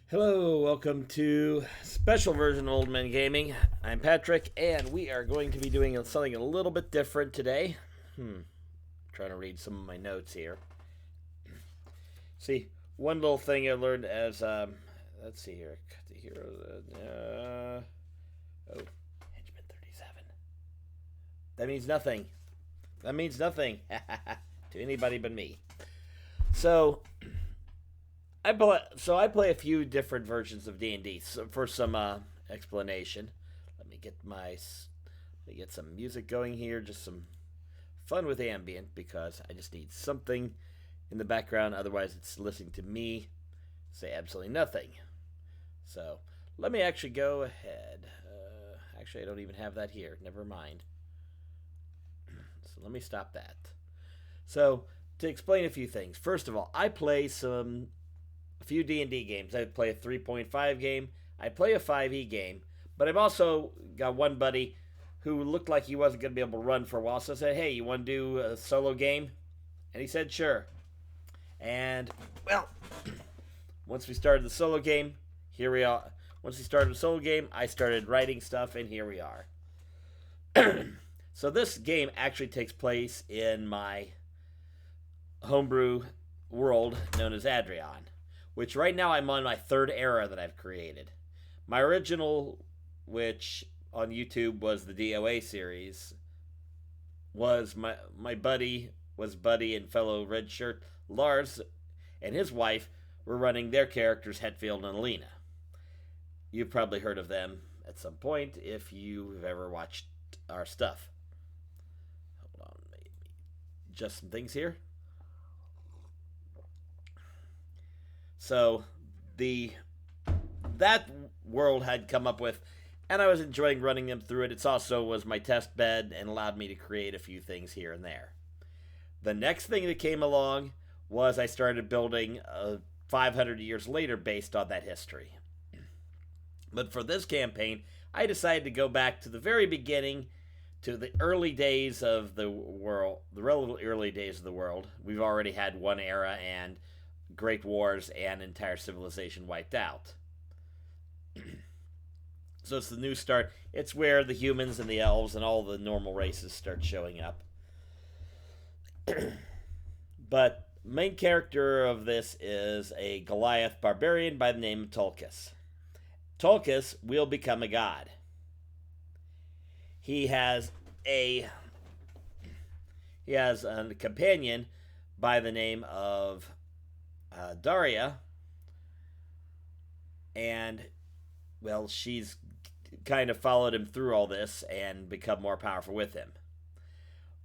Hello, welcome to special version of Old Men Gaming. I'm Patrick, and we are going to be doing something a little bit different today. Trying to read some of my notes here. See, one little thing I learned as let's see here, cut the hero. Henchman 37. That means nothing. That means nothing to anybody but me. So I play a few different versions of D&D. So for some explanation, let me get some music going here, just some fun with ambient because I just need something in the background. Otherwise, it's listening to me say absolutely nothing. So let me actually go ahead. Actually, I don't even have that here. Never mind. So let me stop that. So to explain a few things, first of all, I play a few D&D games. I play a 3.5 game. I play a 5e game. But I've also got one buddy who looked like he wasn't going to be able to run for a while. So I said, hey, you want to do a solo game? And he said, sure. And, well, once we started the solo game, here we are. Once we started the solo game, I started writing stuff, and here we are. So this game actually takes place in my homebrew world known as Adrian, which right now I'm on my third era that I've created. My original, which on YouTube was the DOA series, was my buddy and fellow red shirt Lars and his wife were running their characters Hetfield and Alina. You've probably heard of them at some point if you've ever watched our stuff. Hold on, maybe just some things here. So the that world had come up with, and I was enjoying running them through it. It also was my test bed and allowed me to create a few things here and there. The next thing that came along was I started building 500 years later based on that history. But for this campaign, I decided to go back to the very beginning, to the early days of the world, the relatively early days of the world. We've already had one era and great wars and entire civilization wiped out. So it's the new start. It's where the humans and the elves and all the normal races start showing up. But main character of this is a Goliath barbarian by the name of Tulkas. Tulkas will become a god. He has a companion by the name of Daria, and well, she's kind of followed him through all this and become more powerful with him.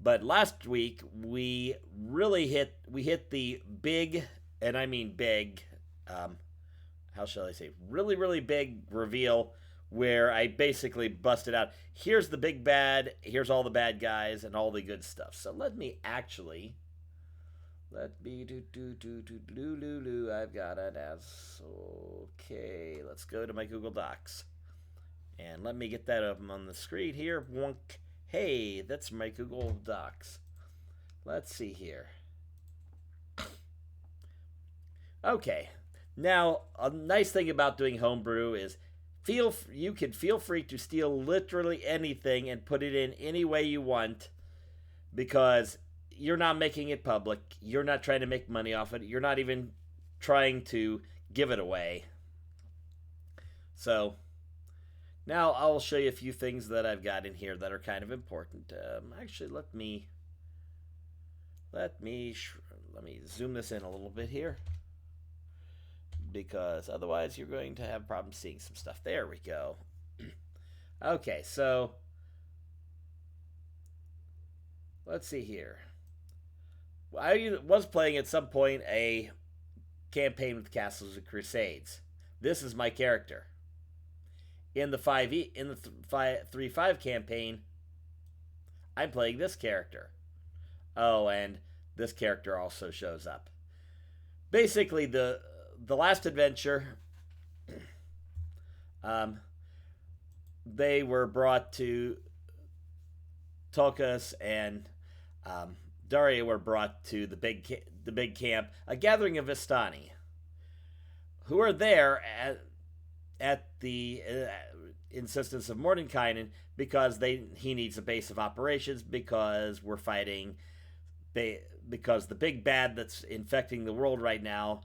But last week we hit the big, and I mean big, how shall I say, really big reveal where I basically busted out. Here's the big bad. Here's all the bad guys and all the good stuff. So let me do. I've got it as okay. Let's go to my Google Docs and let me get that up on the screen here. Wonk. Hey, that's my Google Docs. Let's see here. Okay. Now, a nice thing about doing homebrew is you can feel free to steal literally anything and put it in any way you want because you're not making it public. You're not trying to make money off it. You're not even trying to give it away. So now I'll show you a few things that I've got in here that are kind of important. Actually, let me zoom this in a little bit here because otherwise you're going to have problems seeing some stuff. There we go. Okay, so let's see here. I was playing at some point a campaign with Castles of Crusades. This is my character. In the 3.5 campaign, I'm playing this character. Oh, and this character also shows up. Basically, the last adventure, they were brought to Tulkas and Daria were brought to the big camp, a gathering of Vistani, who are there at the insistence of Mordenkainen because he needs a base of operations because we're fighting because the big bad that's infecting the world right now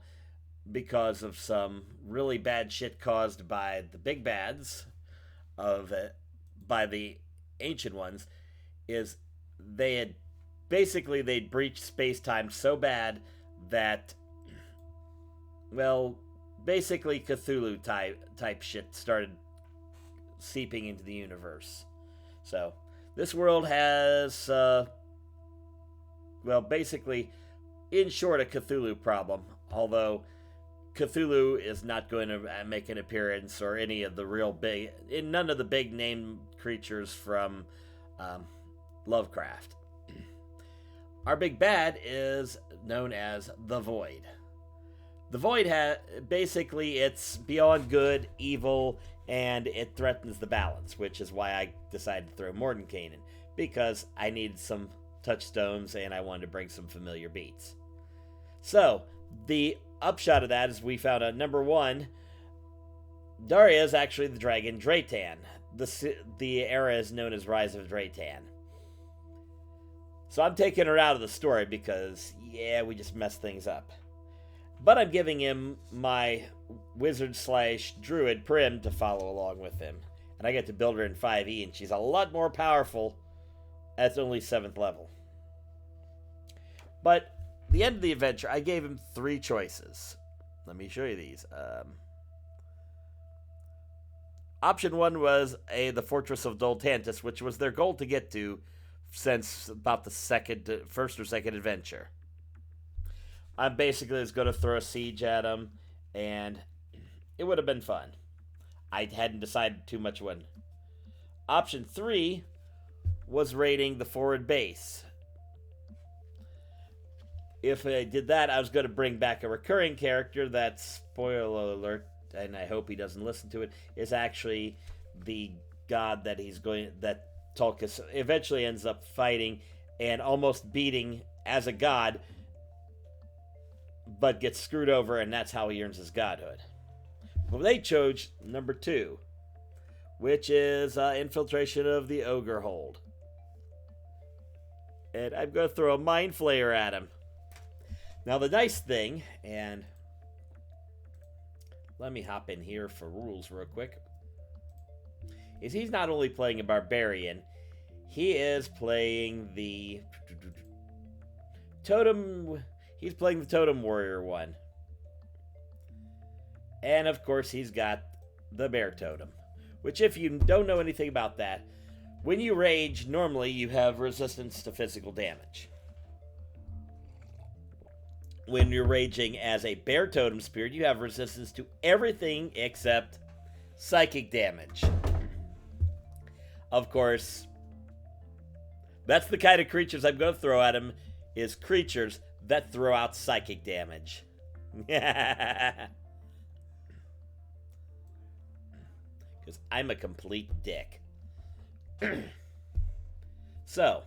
because of some really bad shit caused by the big bads of by the ancient ones is they'd breached space-time so bad that, well, basically Cthulhu type shit started seeping into the universe. So this world has basically, in short, a Cthulhu problem, although Cthulhu is not going to make an appearance or any of the none of the big name creatures from Lovecraft. Our big bad is known as the Void. The Void basically it's beyond good, evil, and it threatens the balance, which is why I decided to throw Mordenkainen, because I needed some touchstones and I wanted to bring some familiar beats. So, the upshot of that is we found out, number one, Daria is actually the dragon Draytan. The era is known as Rise of Draytan. So I'm taking her out of the story because, we just messed things up. But I'm giving him my wizard/druid Prim to follow along with him. And I get to build her in 5e, and she's a lot more powerful at only 7th level. But the end of the adventure, I gave him 3 choices. Let me show you these. Option 1 was the Fortress of Doltantis, which was their goal to get to since about the first or second adventure. I basically was going to throw a siege at them, and it would have been fun. I hadn't decided too much when. Option 3 was raiding the forward base. If I did that, I was going to bring back a recurring character that, spoiler alert, and I hope he doesn't listen to it, is actually the god that Tulkas eventually ends up fighting and almost beating as a god, but gets screwed over, and that's how he earns his godhood. Well, they chose number 2, which is infiltration of the Ogre Hold. And I'm going to throw a Mind Flayer at him. Now, the nice thing, and let me hop in here for rules real quick, is he's not only playing a barbarian, he is playing the totem. He's playing the totem warrior one. And of course, he's got the bear totem, which, if you don't know anything about that, when you rage, normally you have resistance to physical damage. When you're raging as a bear totem spirit, you have resistance to everything except psychic damage. Of course, that's the kind of creatures I'm going to throw at him, is creatures that throw out psychic damage. Because I'm a complete dick. So,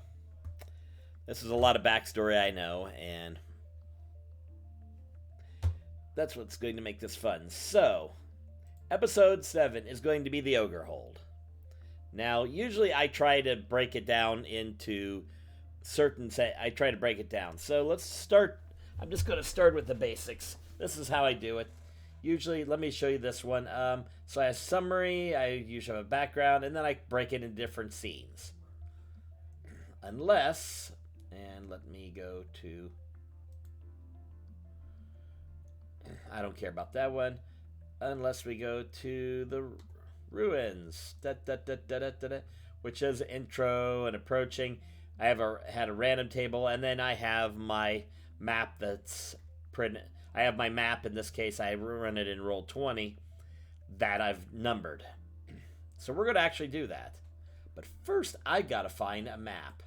this is a lot of backstory, I know, and that's what's going to make this fun. So, episode 7 is going to be the Ogre Hold. Now, usually I try to break it down into I try to break it down. So let's start. I'm just going to start with the basics. This is how I do it. Usually, let me show you this one. So I have summary, I usually have a background, and then I break it into different scenes. Unless, and let me go to, I don't care about that one. Unless we go to the ruins, which is intro and approaching. I had a random table, and then I have my map that's printed. I have my map, in this case, I run it in Roll20, that I've numbered. So we're going to actually do that. But first, I got to find a map.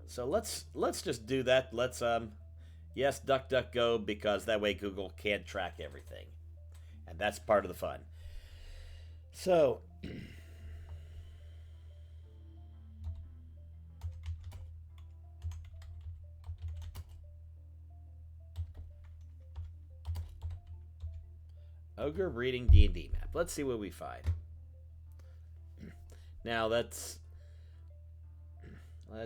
So let's just do that. Let's, yes, DuckDuckGo, because that way Google can't track everything. And that's part of the fun. So, Ogre breeding D&D map. Let's see what we find. Now let's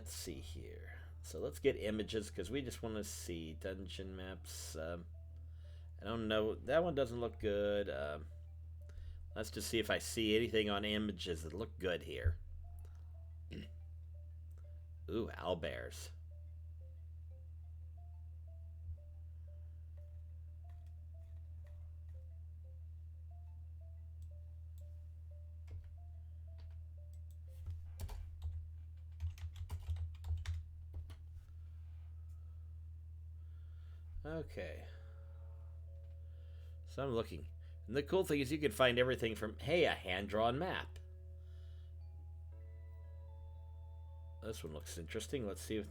see here. So let's get images because we just want to see dungeon maps. I don't know. That one doesn't look good. Let's just see if I see anything on images that look good here. Ooh, owlbears. Okay. So I'm looking. And the cool thing is you can find everything from, hey, a hand-drawn map. This one looks interesting. Let's see if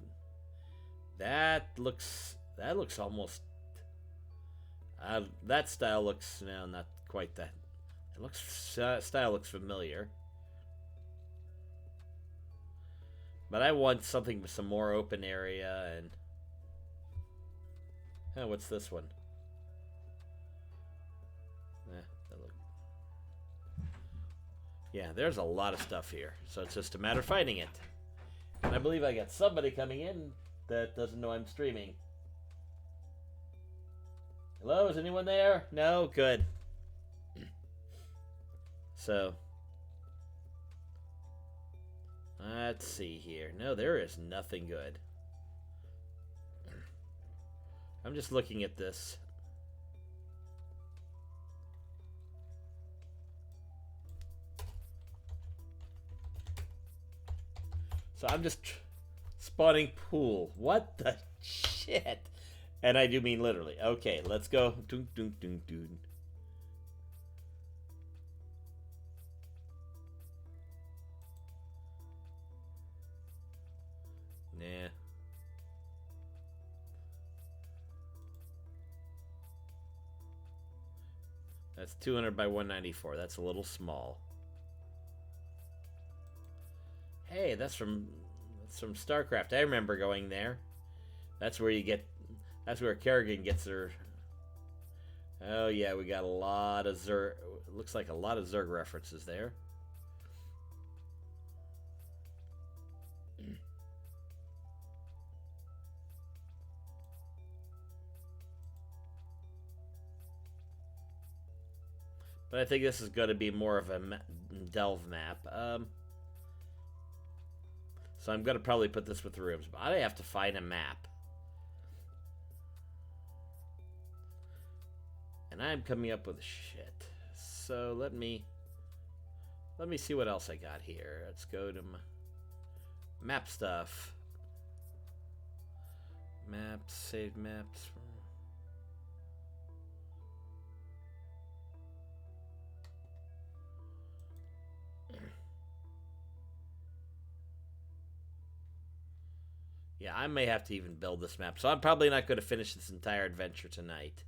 that looks almost that style looks, no, not quite that. It looks style looks familiar. But I want something with some more open area and oh, what's this one? Yeah, there's a lot of stuff here. So it's just a matter of finding it. And I believe I got somebody coming in that doesn't know I'm streaming. Hello, is anyone there? No? Good. So, let's see here. No, there is nothing good. I'm just looking at this. So I'm just spawning pool. What the shit? And I do mean literally. Okay, let's go. Doon, doon, doon, doon. Nah. That's 200 by 194. That's a little small. Hey, that's from StarCraft. I remember going there. That's where Kerrigan gets her. Oh yeah, we got a lot of Zerg. Looks like a lot of Zerg references there. But I think this is going to be more of a delve map. So I'm going to probably put this with the rooms. But I have to find a map. And I'm coming up with shit. So let me see what else I got here. Let's go to my map stuff. Maps, save maps. Yeah, I may have to even build this map. So I'm probably not going to finish this entire adventure tonight.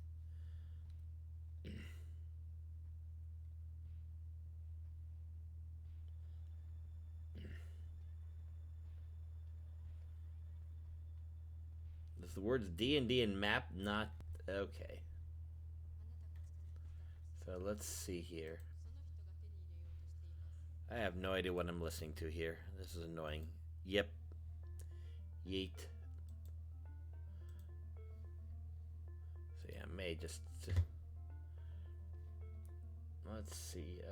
Does the words D&D and map not... Okay. So let's see here. I have no idea what I'm listening to here. This is annoying. Yep. Yeet. So yeah, I may just... Let's see.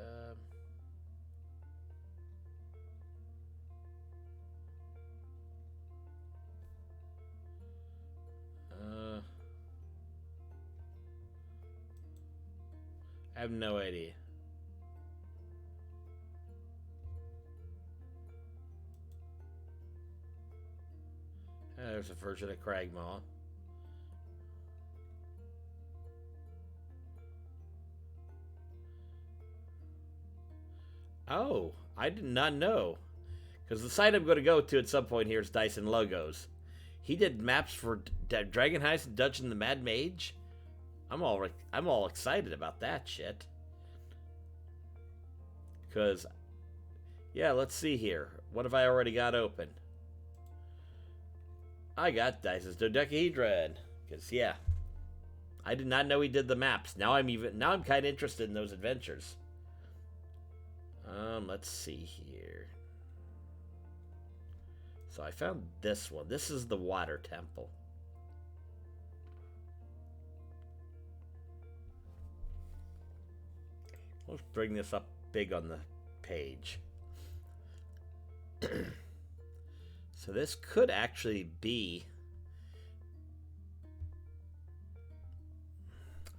I have no idea. There's a version of Cragmaw. Oh, I did not know. Because the site I'm going to go to at some point here is Dyson Logos. He did maps for Dragon Heist and Dungeon the Mad Mage. I'm all excited about that shit. Because, yeah, let's see here. What have I already got open? I got Dyson's Dodecahedron. Because, yeah, I did not know he did the maps. Now I'm kind of interested in those adventures. Let's see here. So I found this one. This is the water temple. Let's bring this up big on the page. So this could actually be...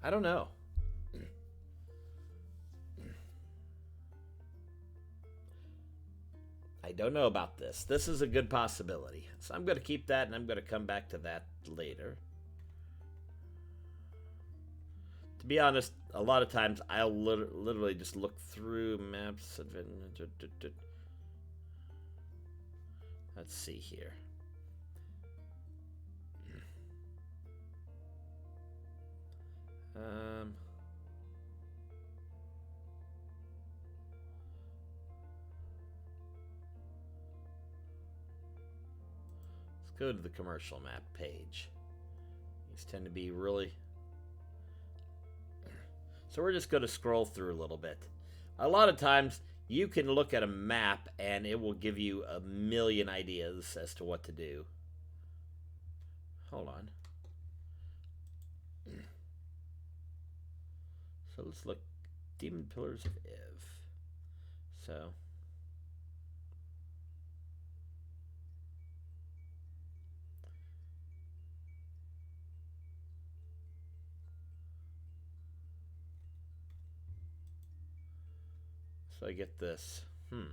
I don't know. I don't know about this. This is a good possibility. So I'm going to keep that, and I'm going to come back to that later. To be honest, a lot of times I'll literally just look through maps. Let's see here. Let's go to the commercial map page. These tend to be really... So we're just going to scroll through a little bit. A lot of times you can look at a map and it will give you a million ideas as to what to do. Hold on. So let's look. Demon Pillars of Iv. So I get this. I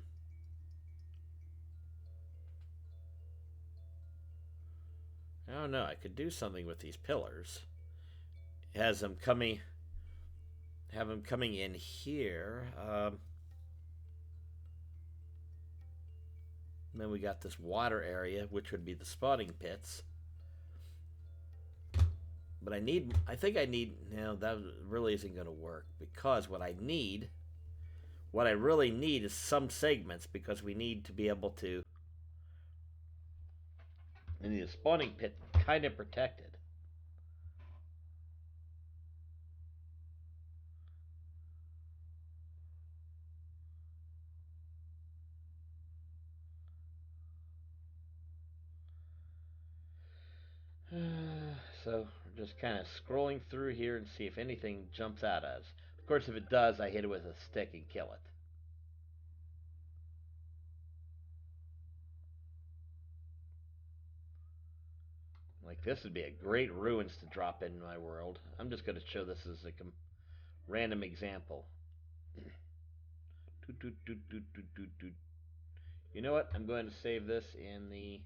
don't know. I could do something with these pillars. Has them coming... Have them coming in here. Then we got this water area, which would be the spawning pits. But I think I need... No, that really isn't going to work. Because what I really need is some segments, because we need to be able to... I need a spawning pit kind of protected. So we're just kind of scrolling through here and see if anything jumps out at us. Of course, if it does, I hit it with a stick and kill it. Like, this would be a great ruins to drop in my world. I'm just going to show this as a random example. You know what? I'm going to save this in the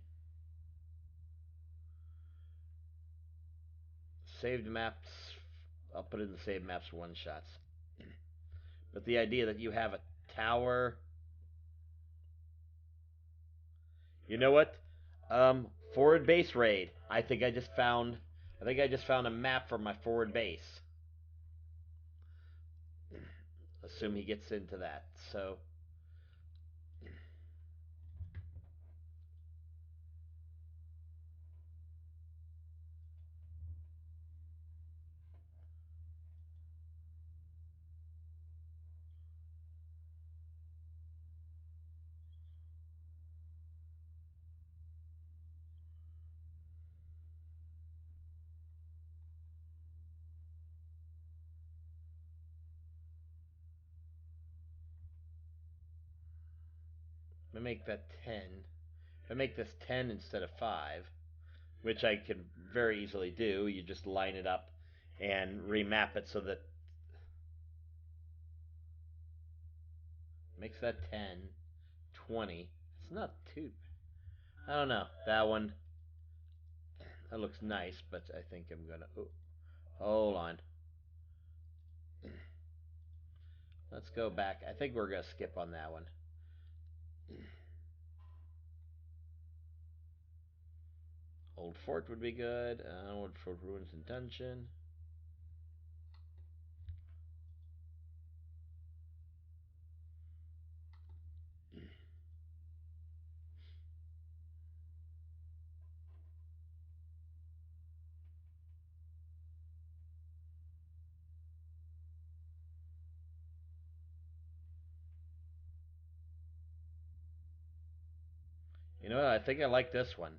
saved maps. I'll put it in the saved maps one shots. But the idea that you have a tower... You know what? Forward base raid. I think I just found a map for my forward base. Assume he gets into that. So I make that 10. If I make this 10 instead of 5, which I can very easily do, you just line it up and remap it so that makes that 10, 20. It's not too... I don't know. That one, that looks nice, but I think I'm gonna... Oh, hold on. Let's go back. I think we're gonna skip on that one. Old Fort would be good. Old Fort Ruins and Dungeon. You know what? I think I like this one.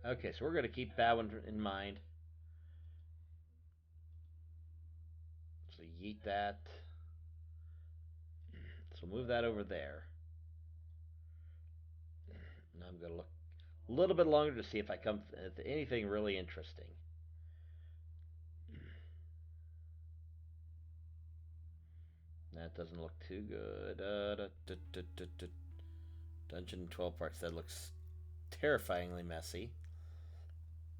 Okay, so we're going to keep that one in mind. So yeet that. So move that over there. Now I'm going to look a little bit longer to see if I come to anything really interesting. That doesn't look too good. Dungeon 12 parts. That looks terrifyingly messy.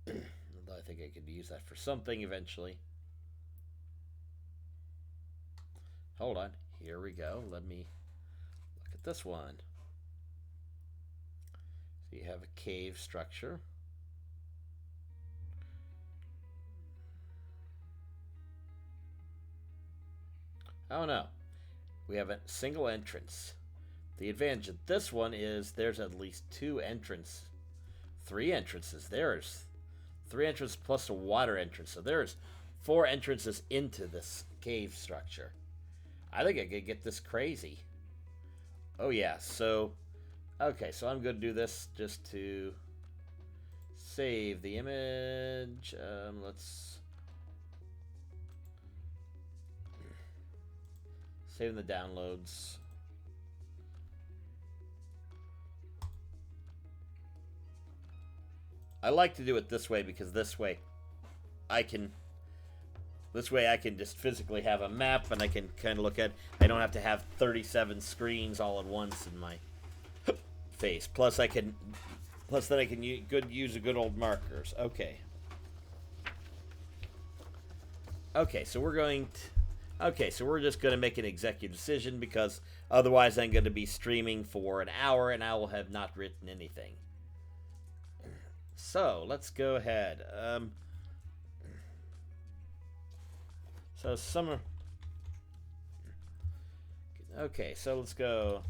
Although I think I could use that for something eventually. Hold on. Here we go. Let me look at this one. So you have a cave structure. Oh no. We have a single entrance. The advantage of this one is there's at least 2 entrances. 3 entrances. There's 3 entrances plus a water entrance. So there's 4 entrances into this cave structure. I think I could get this crazy. Oh yeah, so okay, so I'm going to do this just to save the image. Let's save the downloads. I like to do it this way because this way I can just physically have a map and I can kind of look at. I don't have to have 37 screens all at once in my face. Plus then I can use a good old markers. Okay. Okay, so we're just going to make an executive decision because otherwise I'm going to be streaming for an hour and I will have not written anything. So, let's go ahead. So summer. Okay, so let's go.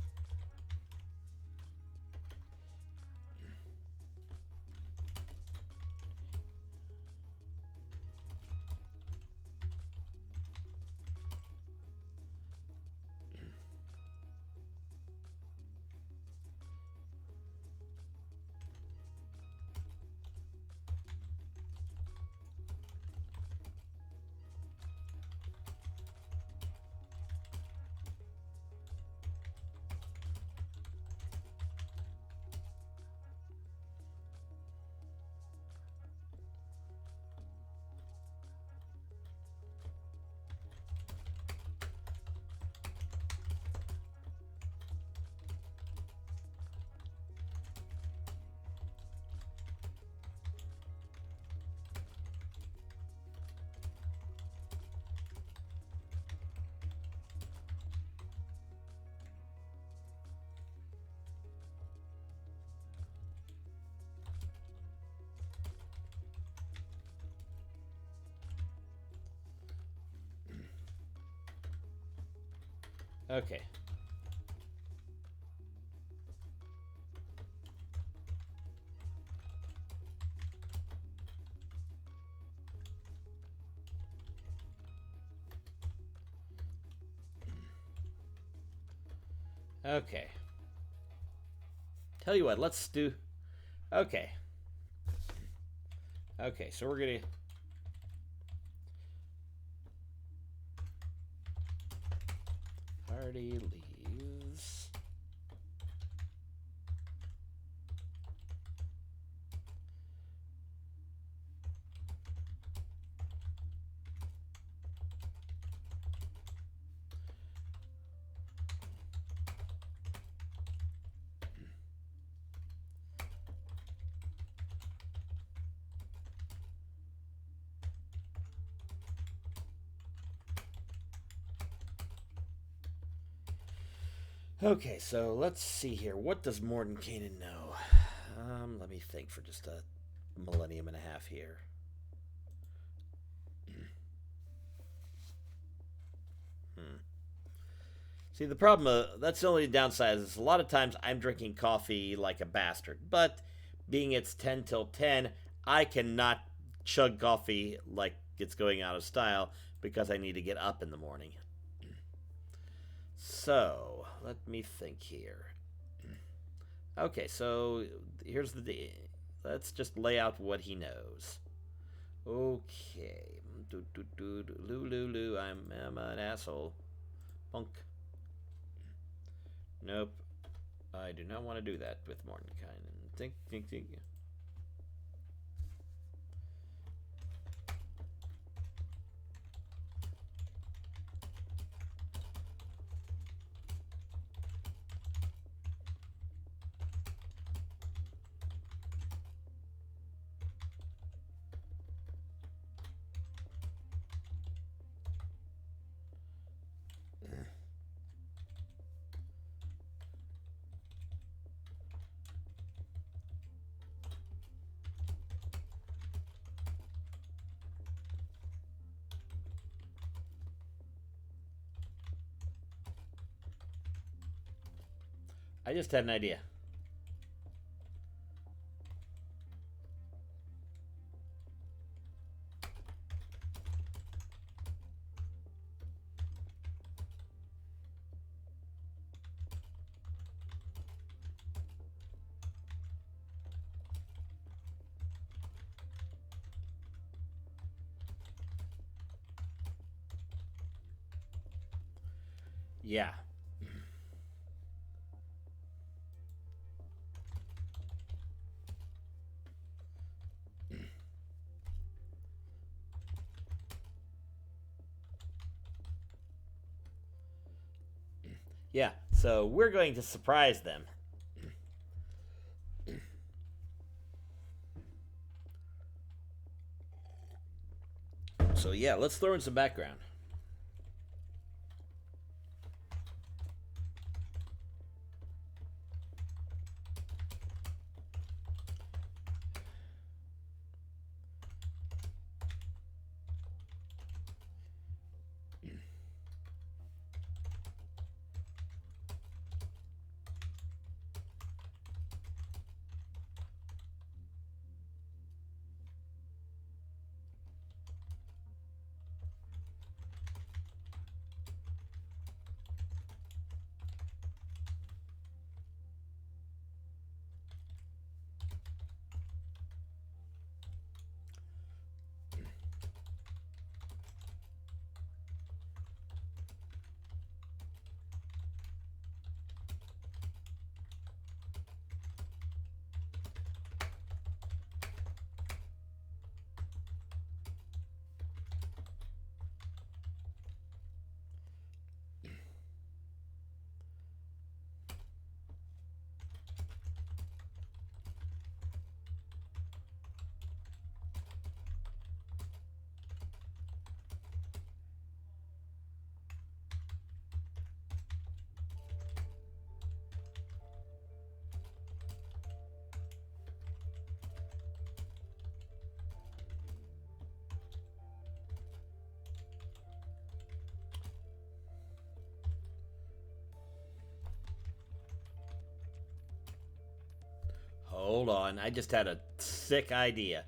Okay. Okay. Tell you what, let's do. Okay. Okay, so we're gonna. Party leaves. Okay, so let's see here. What does Mordenkainen know? Let me think for just a millennium and a half here. See, the problem, that's the only downside is a lot of times I'm drinking coffee like a bastard. But being it's 10 till 10, I cannot chug coffee like it's going out of style because I need to get up in the morning. So, let me think here. Okay, so here's the. Let's just lay out what he knows. Okay. Lulu, I'm an asshole. Punk. Nope. I do not want to do that with Mordenkainen. Think. I just had an idea. Yeah. Yeah, so we're going to surprise them. So yeah, let's throw in some background. Hold on, I just had a sick idea.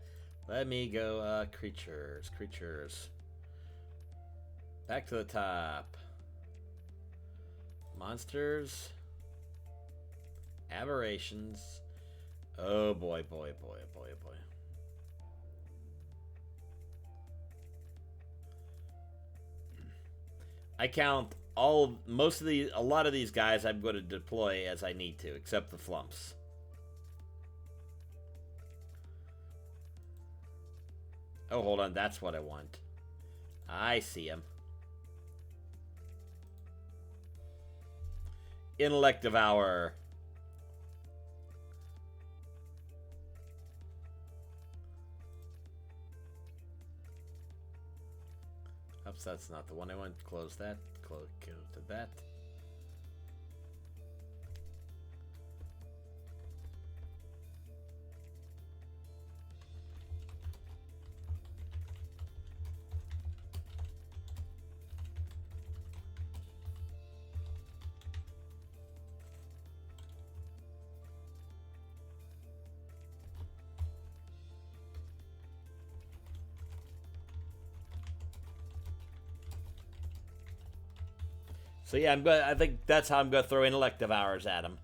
Let me go, creatures. Back to the top. Monsters. Aberrations. Oh boy. I count a lot of these guys I'm going to deploy as I need to, except the flumps. Oh, hold on, that's what I want. I see him. Intellect Devour. Oops, that's not the one I want. Close that. Close to that. So yeah, I think that's how I'm gonna throw Intellect Devours at him.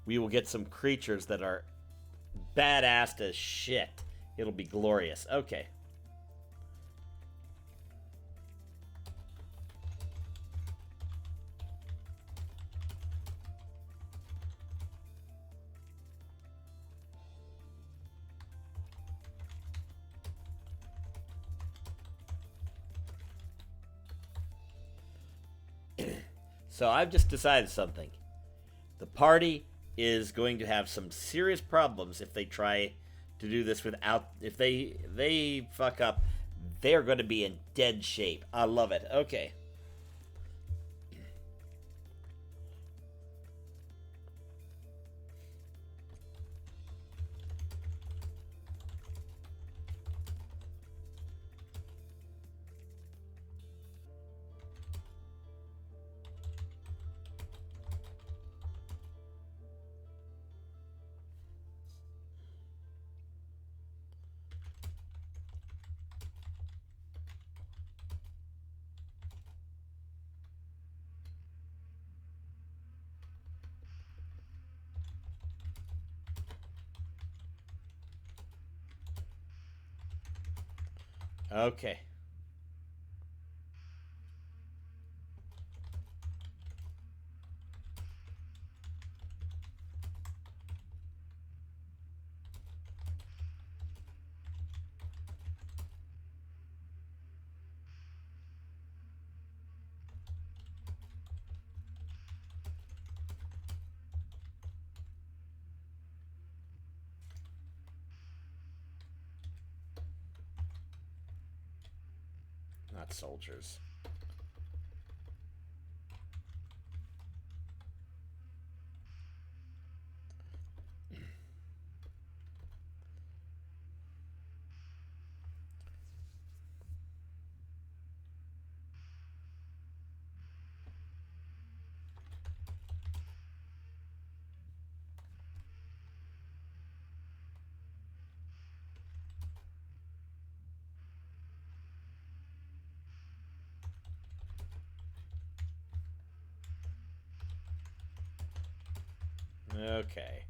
we will get some creatures that are badass as shit. It'll be glorious. Okay. So I've just decided something. The party is going to have some serious problems if they try to do this without. If they fuck up, they're going to be in dead shape. I love it. Okay. Okay. Not soldiers. Okay.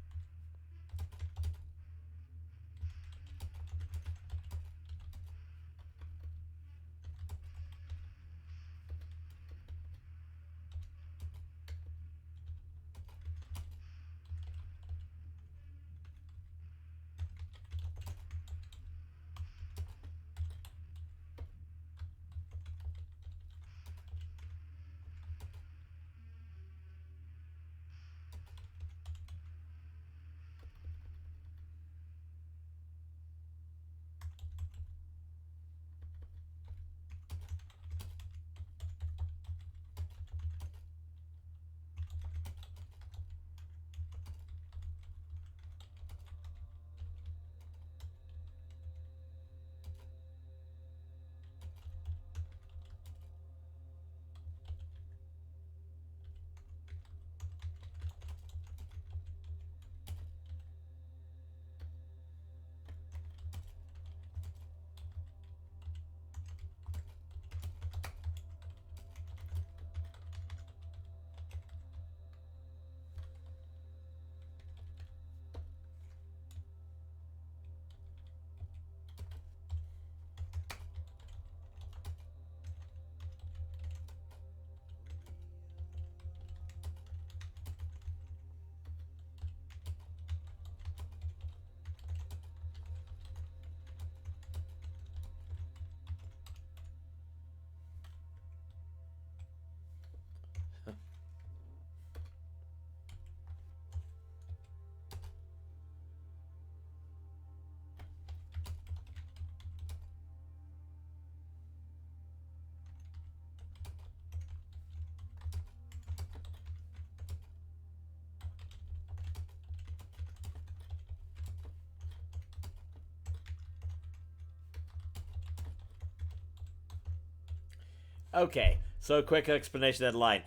Okay, so a quick explanation of that line.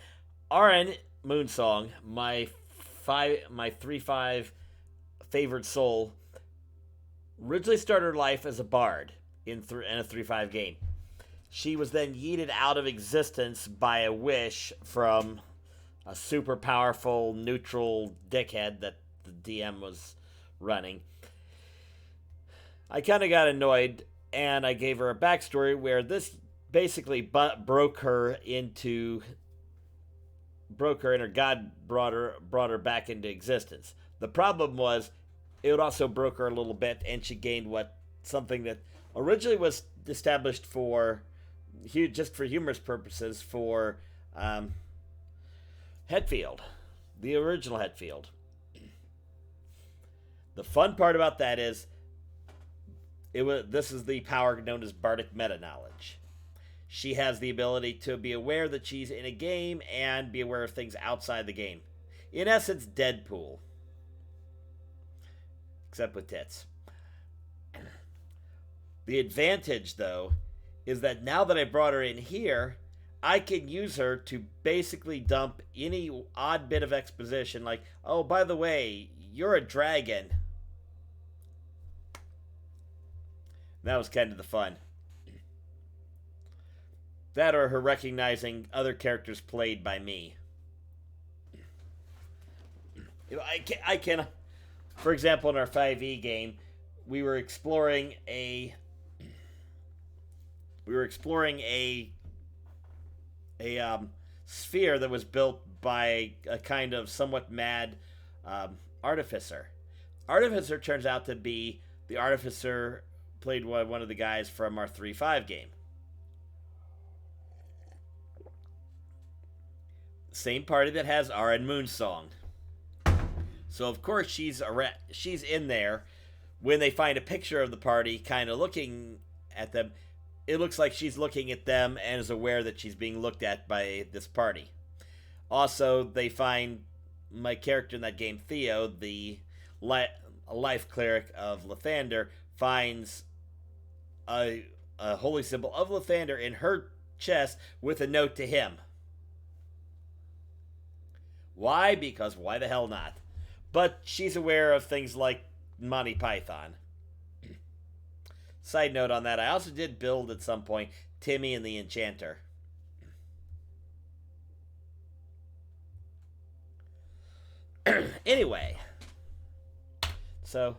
RN Moonsong, my 3-5 favorite soul, originally started her life as a bard in a 3-5 game. She was then yeeted out of existence by a wish from a super powerful neutral dickhead that DM was running. I kind of got annoyed, and I gave her a backstory where this basically broke her and her god brought her back into existence. The problem was it also broke her a little bit, and she gained something that originally was established for just for humorous purposes for Hetfield, the original Hetfield. The fun part about that is this is the power known as bardic meta knowledge. She has the ability to be aware that she's in a game and be aware of things outside the game. In essence, Deadpool. Except with tits. The advantage, though, is that now that I brought her in here, I can use her to basically dump any odd bit of exposition, like, oh, by the way, you're a dragon. That was kind of the fun. That or her recognizing other characters played by me. I can, for example, in our 5e game, we were exploring a sphere that was built by a kind of somewhat mad artificer. Artificer turns out to be the artificer played by one of the guys from our 3.5 game. Same party that has Aaron Moonsong. So of course she's in there. When they find a picture of the party kind of looking at them, it looks like she's looking at them and is aware that she's being looked at by this party. Also, they find my character in that game, Theo, the life cleric of Lathander, finds a holy symbol of Lathander in her chest with a note to him. Why? Because why the hell not? But she's aware of things like Monty Python. Side note on that, I also did build at some point Timmy and the Enchanter. Anyway, so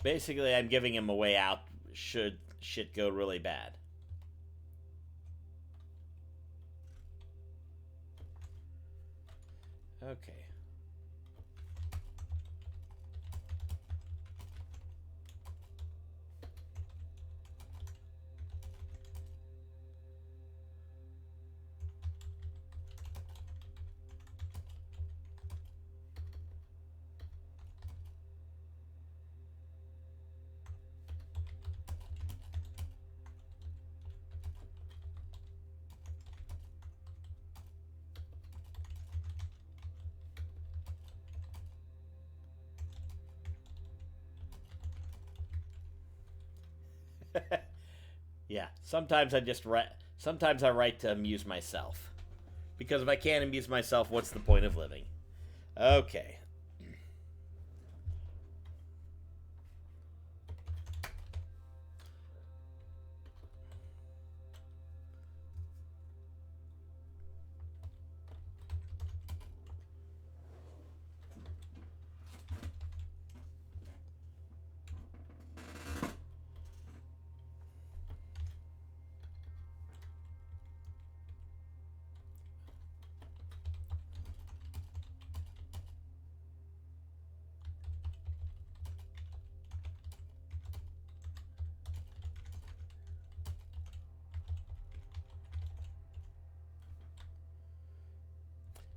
basically I'm giving him a way out should shit go really bad. Okay. Yeah, sometimes I write to amuse myself. Because if I can't amuse myself, what's the point of living? Okay.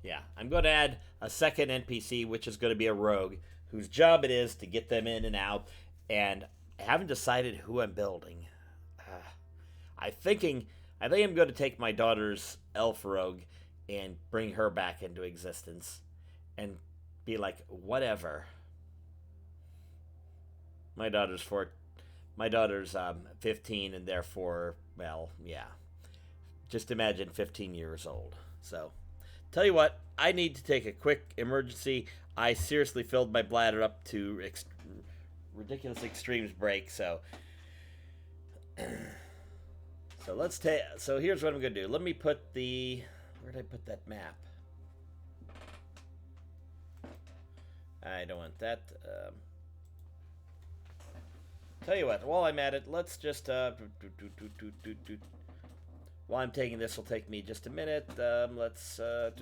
Yeah, I'm going to add a second NPC, which is going to be a rogue, whose job it is to get them in and out. And I haven't decided who I'm building. Uh, I'm thinking, I think I'm going to take my daughter's elf rogue and bring her back into existence, and be like, whatever. My daughter's 15, and therefore, well, yeah. Just imagine 15 years old. So, tell you what, I need to take a quick emergency. I seriously filled my bladder up to ridiculous extremes break. So let's take. So here's what I'm gonna do. Let me put the. Where did I put that map? I don't want that. Tell you what, while I'm at it, let's just. While I'm taking this, will take me just a minute. Let's. Let's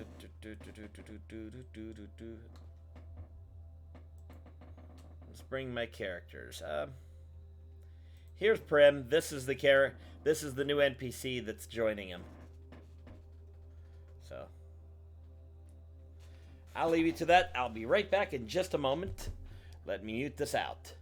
bring my characters. Here's Prim. This is the This is the new NPC that's joining him. So. I'll leave you to that. I'll be right back in just a moment. Let me mute this out.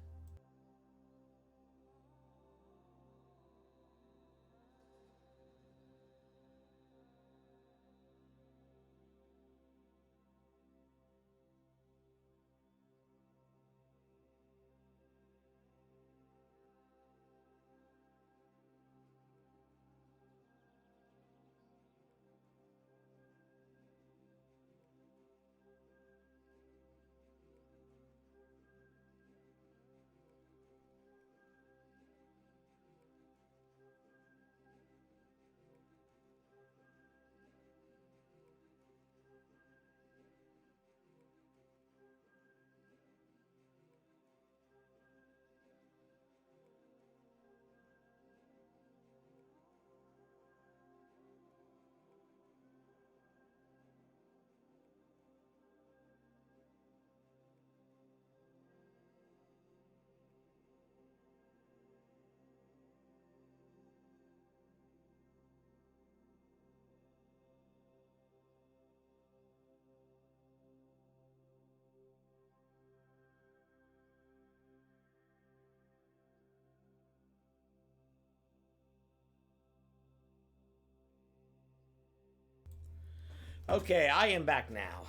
Okay, I am back now.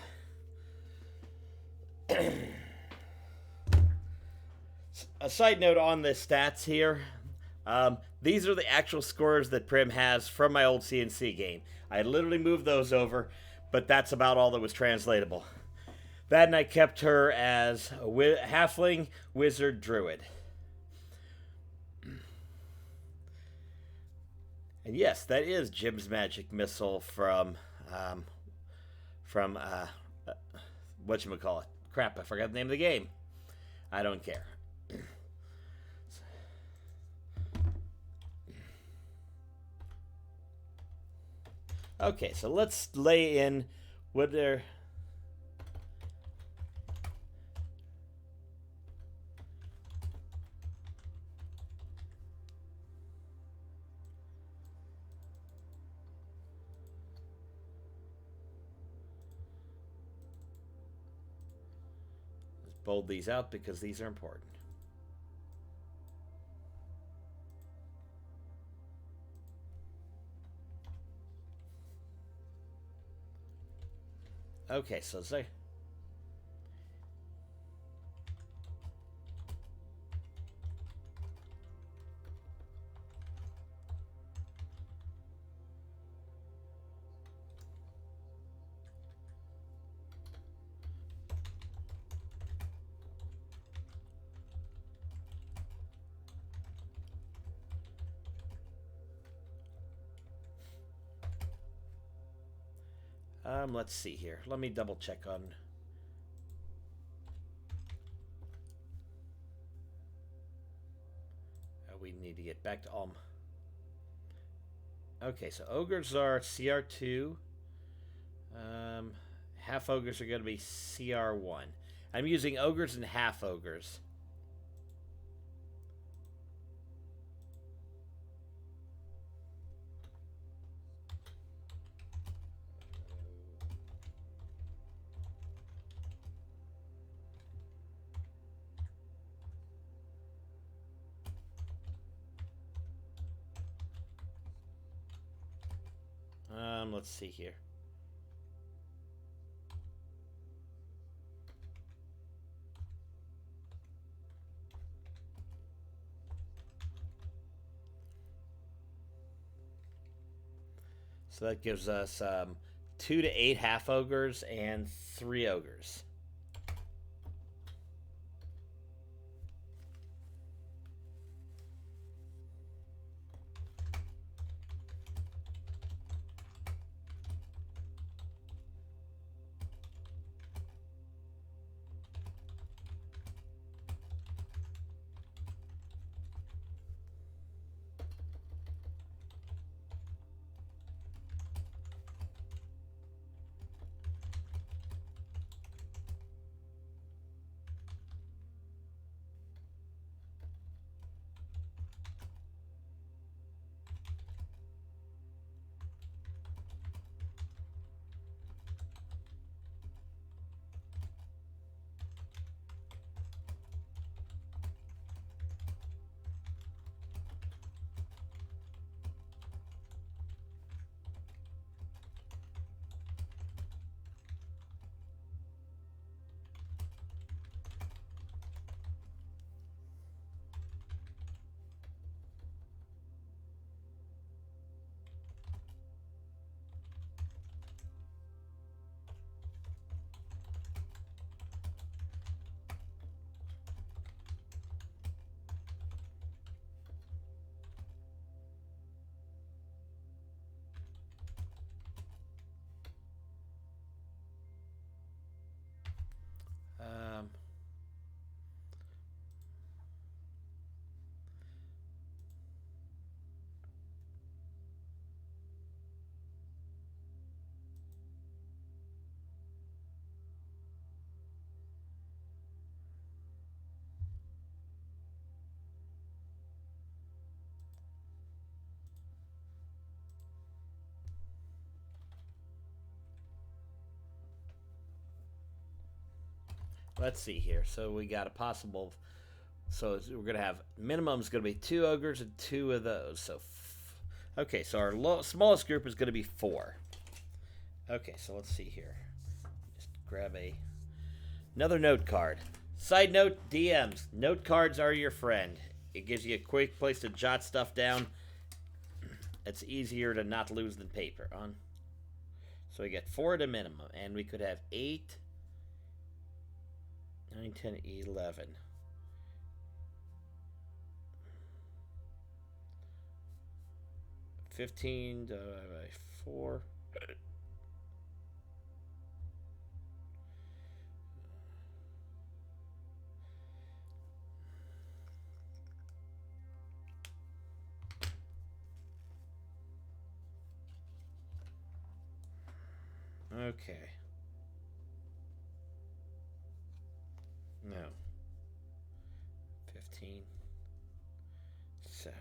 A side note on the stats here. These are the actual scores that Prim has from my old CNC game. I literally moved those over, but that's about all that was translatable. That, and I kept her as a halfling, wizard, druid. And yes, that is Jim's magic missile from whatchamacallit. Crap, I forgot the name of the game. I don't care. Okay, so let's lay in what they're. Let's bold these out because these are important. Okay, so say. Let's see here. Let me double check on. We need to get back to Ulm. Okay, so ogres are CR2. Half ogres are going to be CR1. I'm using ogres and half ogres. Let's see here. So that gives us 2 to 8 half ogres and 3 ogres. Um, let's see here. So we got a possible. So we're gonna have minimum is gonna be 2 ogres and 2 of those. So, okay. So our smallest group is gonna be 4. Okay. So let's see here. Just grab another note card. Side note: DMs. Note cards are your friend. It gives you a quick place to jot stuff down. It's easier to not lose than paper. So we get 4 at a minimum, and we could have 8, 9, 10, 11. 15 divided by 4. Okay. No. 15. So.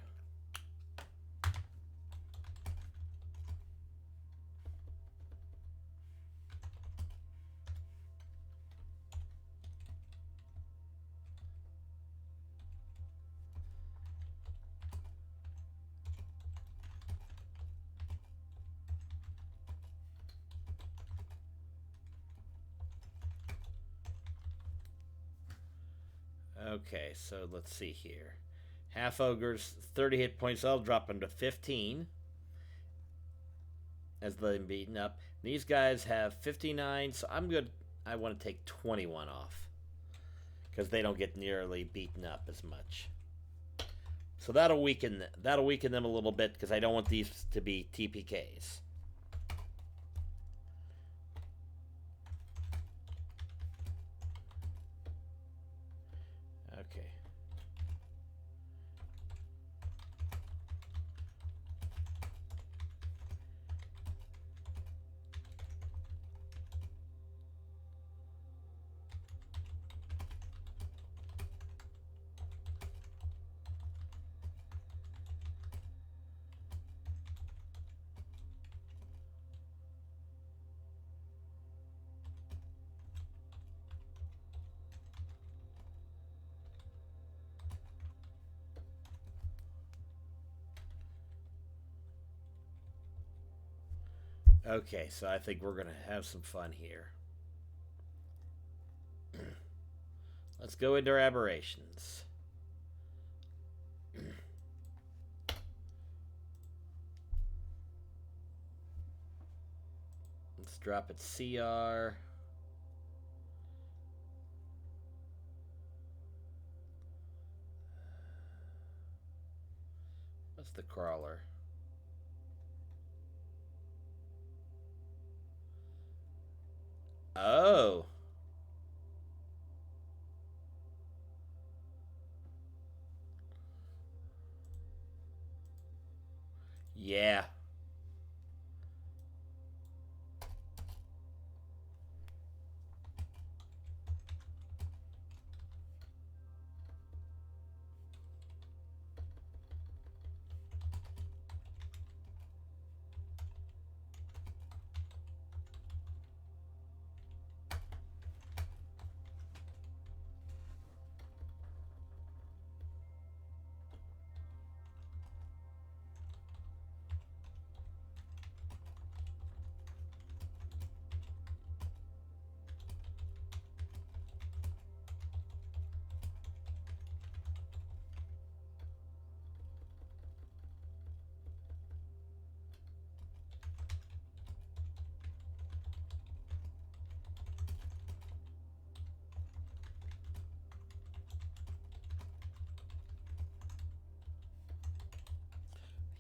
Okay, so let's see here. Half ogres, 30 hit points. I'll drop them to 15 as them beaten up. These guys have 59, so I'm good. I want to take 21 off because they don't get nearly beaten up as much. So that'll weaken them a little bit because I don't want these to be TPKs. Okay. Okay, so I think we're going to have some fun here. Let's go into our aberrations. Let's drop it CR. What's the crawler? Oh. Yeah.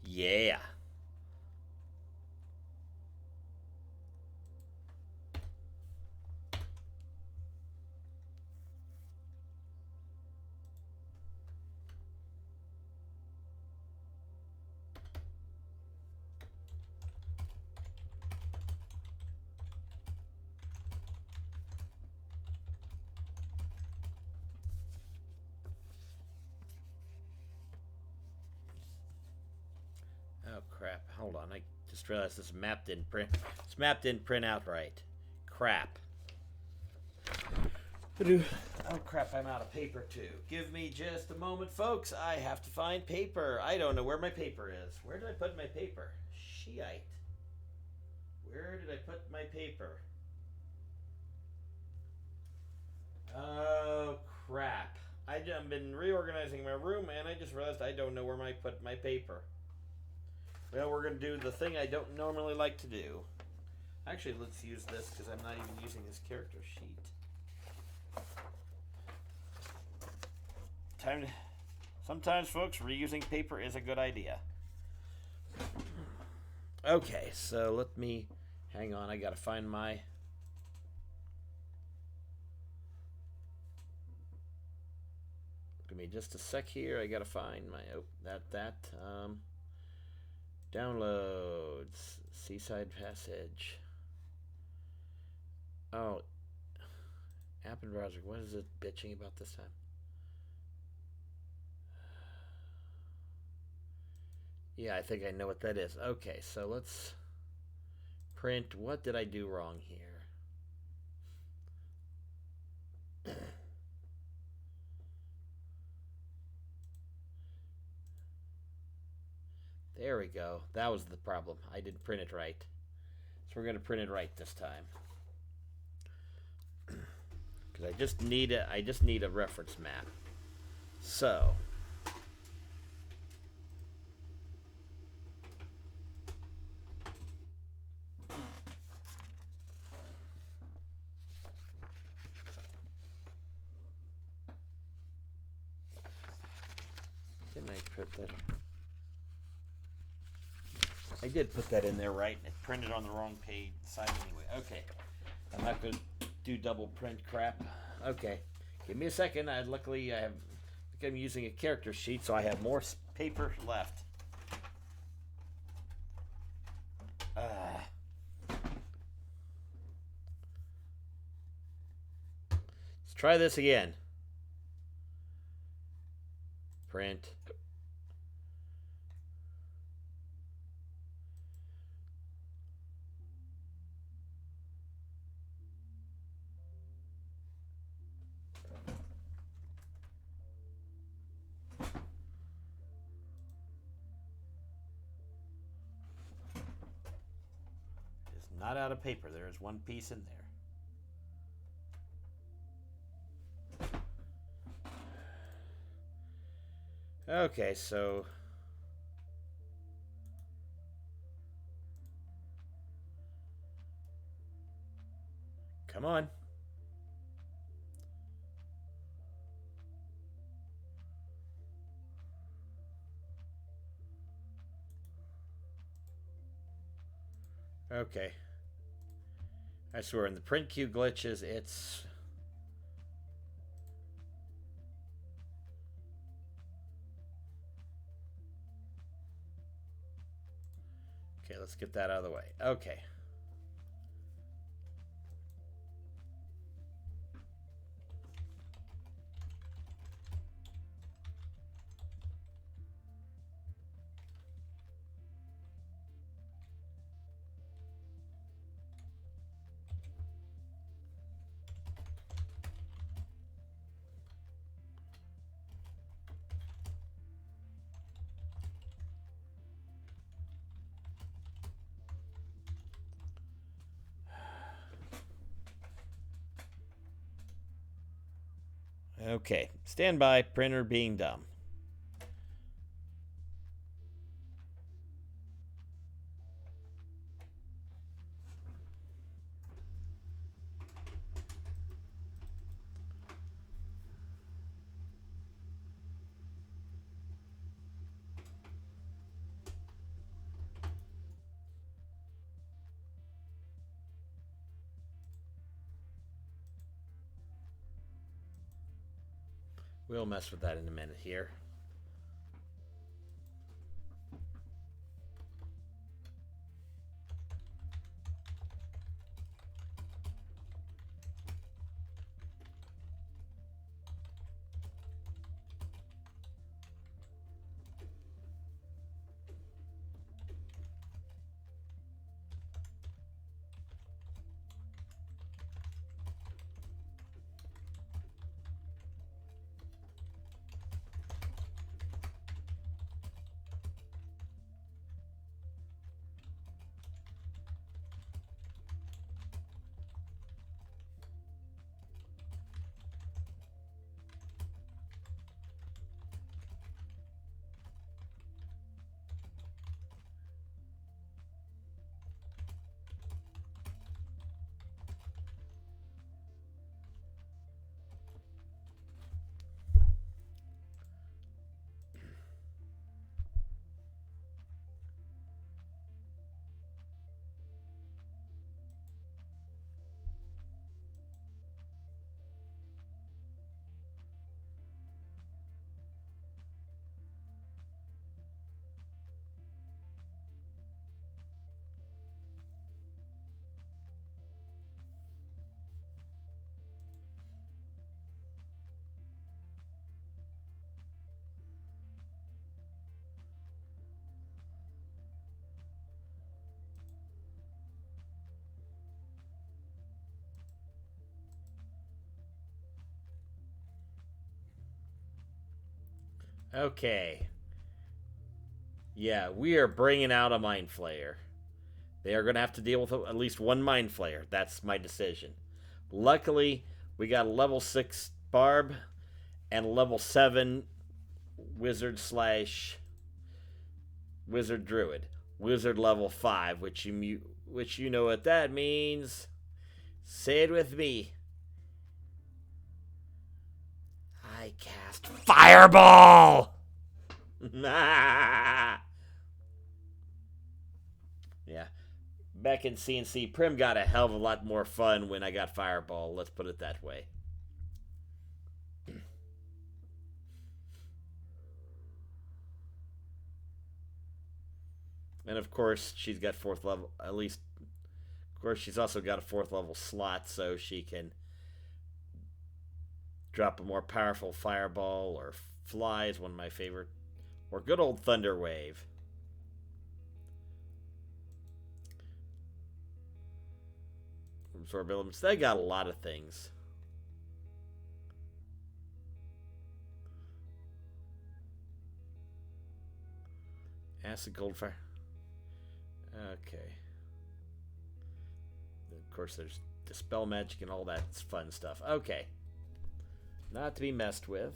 Yeah. Oh crap! Hold on, I just realized this map didn't print. This map didn't print out right. Crap. Oh crap! I'm out of paper too. Give me just a moment, folks. I have to find paper. I don't know where my paper is. Where did I put my paper? Shiite. Where did I put my paper? Oh crap! I've been reorganizing my room and I just realized I don't know where I put my paper. Well, we're going to do the thing I don't normally like to do. Actually, let's use this because I'm not even using this character sheet. Sometimes, folks, reusing paper is a good idea. Okay, so let me... Hang on, I got to find my... Give me just a sec here. I got to find my... Oh, downloads. Seaside Passage. Oh. App and browser. What is it bitching about this time? Yeah, I think I know what that is. Okay, so let's print. What did I do wrong here? There we go. That was the problem. I didn't print it right. So we're going to print it right this time. Because I just need a reference map. So didn't I put that? I did put that in there right. It printed on the wrong page side anyway. Okay, I'm not going to do double print crap. Okay, give me a second. Luckily I think I'm using a character sheet, so I have more paper left. Let's try this again. Print. not out of paper. There is one piece in there. Okay, so come on. Okay. I swear, in the print queue glitches, it's... Okay, let's get that out of the way. Okay. Okay, stand by, printer being dumb. We'll mess with that in a minute here. Okay. Yeah, we are bringing out a Mind Flayer. They are going to have to deal with at least one Mind Flayer. That's my decision. Luckily, we got a level 6 Barb and a level 7 Wizard slash Wizard Druid. Wizard level 5, which you know what that means. Say it with me. I cast Fireball! Yeah. Back in CNC, Prim got a hell of a lot more fun when I got Fireball. Let's put it that way. And of course, she's got 4th level, at least. Of course, she's also got a 4th level slot, so she can drop a more powerful Fireball or Fly is one of my favorite. Or good old Thunder Wave. Absorb elements. They got a lot of things. Acid Gold Fire. Okay. Of course, there's Dispel Magic and all that fun stuff. Okay. Not to be messed with.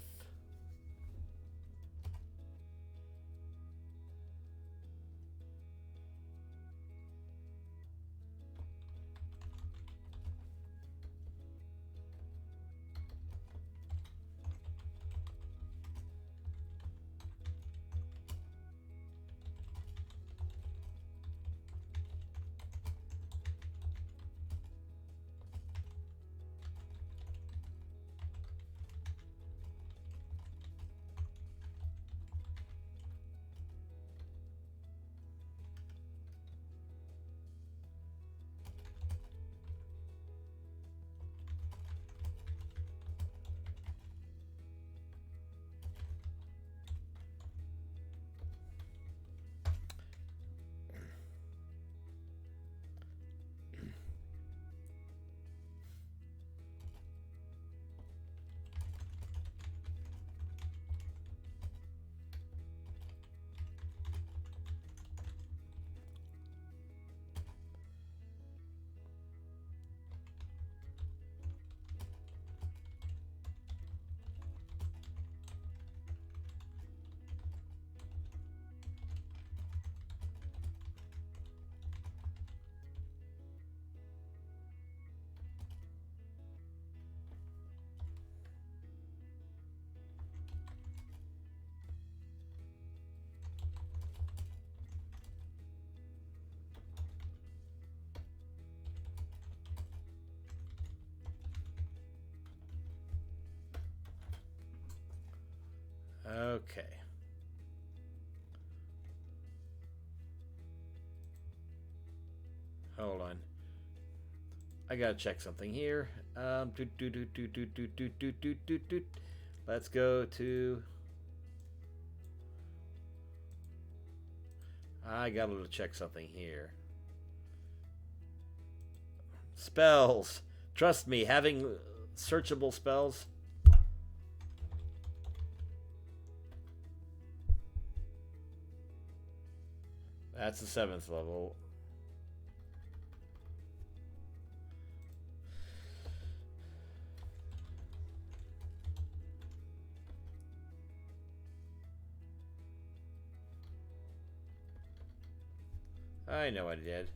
Okay. Hold on. I gotta check something here. Let's go to. I gotta check something here. Spells. Trust me, having searchable spells. That's the 7th level. I know what I did.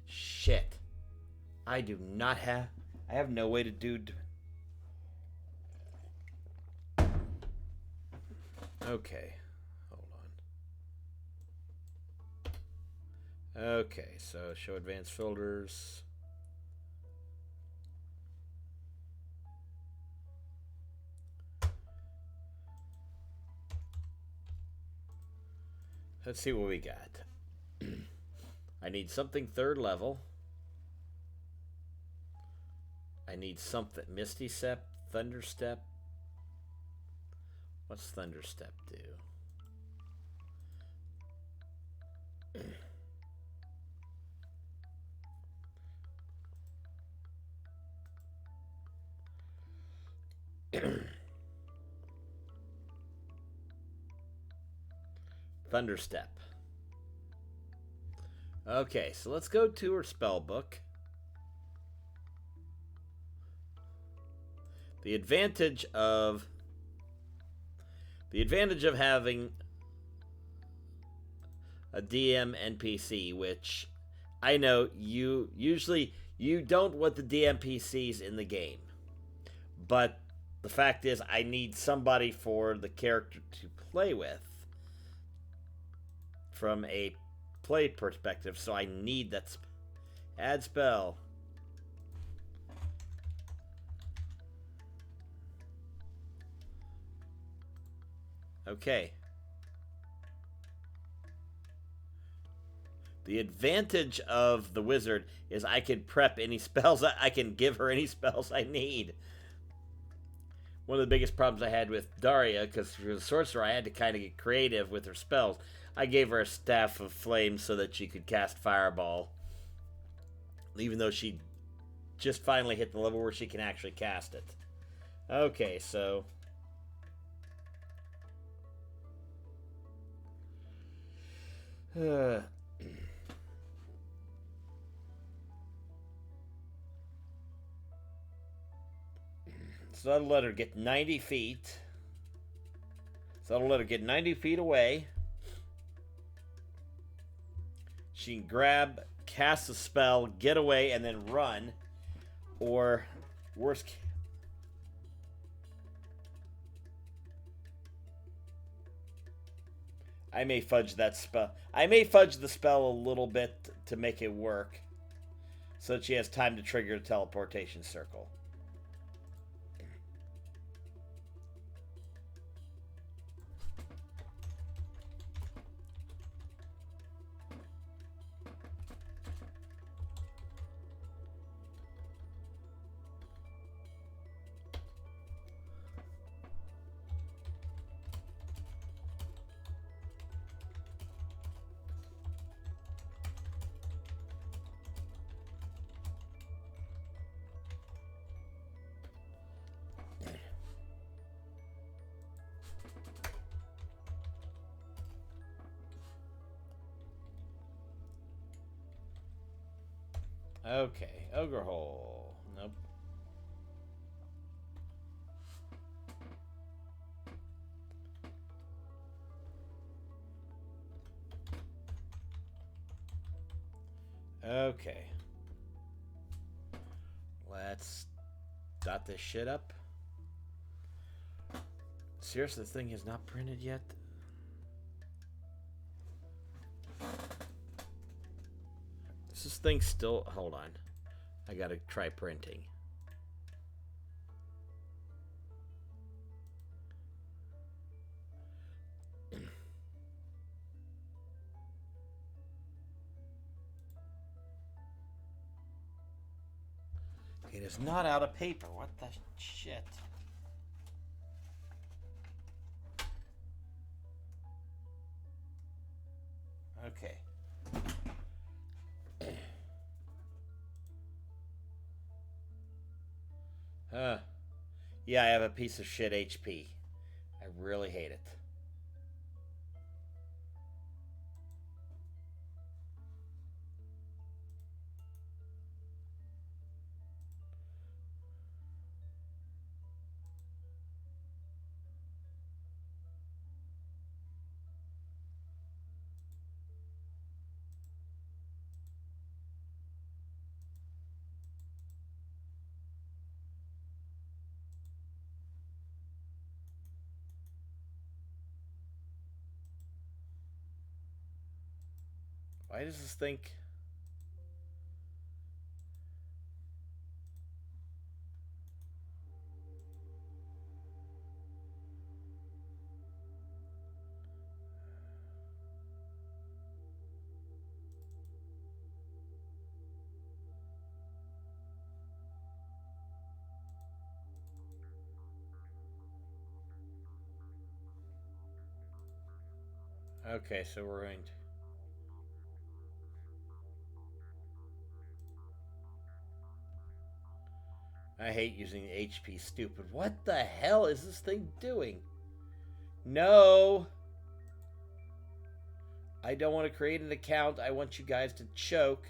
Shit. I do not have... I have no way to do... Okay. Hold on. Okay, so show advanced filters. Let's see what we got. I need something 3rd level. I need something Misty Step, Thunder Step. What's Thunder Step do? Thunder Step. Okay, so let's go to her spell book. The advantage of having a DM NPC, which I know you don't want the DM PCs in the game, but the fact is I need somebody for the character to play with from a play perspective, so I need that add spell. Okay. The advantage of the wizard is I can prep any spells. I can give her any spells I need. One of the biggest problems I had with Daria, because she was a sorcerer, I had to kind of get creative with her spells. I gave her a Staff of Flame so that she could cast Fireball, even though she just finally hit the level where she can actually cast it. Okay, so... Uh, so that'll let her get 90 feet. So that'll let her get 90 feet away. She can grab, cast a spell, get away, and then run. Or, worst case, I may fudge that spell. I may fudge the spell a little bit to make it work, so that she has time to trigger the teleportation circle. Okay, Ogre Hole. Nope. Okay. Let's dot this shit up. Seriously, this thing is not printed yet? This thing still... Hold on. I gotta try printing. It is not out of paper. What the shit? Okay. Yeah, I have a piece of shit HP. I really hate it. Why does this think... Okay, so we're going to... I hate using HP stupid. What the hell is this thing doing? No! I don't want to create an account. I want you guys to choke.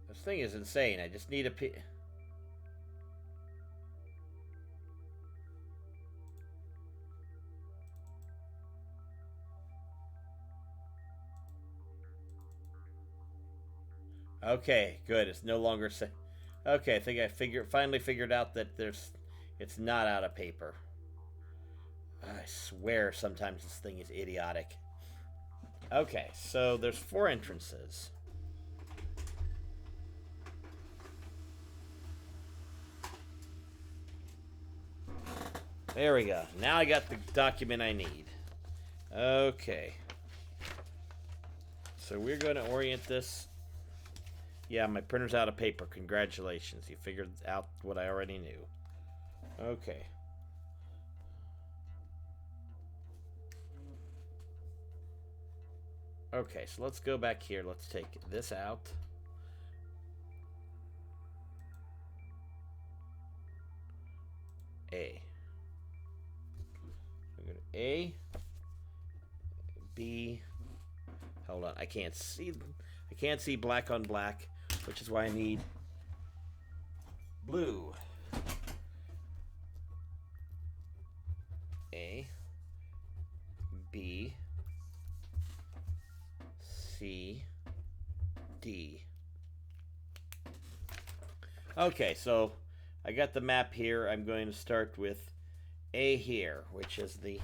This thing is insane. I just need a... Okay, good. It's no longer... Okay, I think I finally figured out that it's not out of paper. I swear sometimes this thing is idiotic. Okay, so there's 4 entrances. There we go. Now I got the document I need. Okay. So we're going to orient this. Yeah, my printer's out of paper. Congratulations. You figured out what I already knew. Okay. Okay, so let's go back here. Let's take this out. A. So go to A. B. Hold on, I can't see. I can't see black on black, which is why I need blue. A. B. C. D. Okay, so I got the map here. I'm going to start with A here, which is the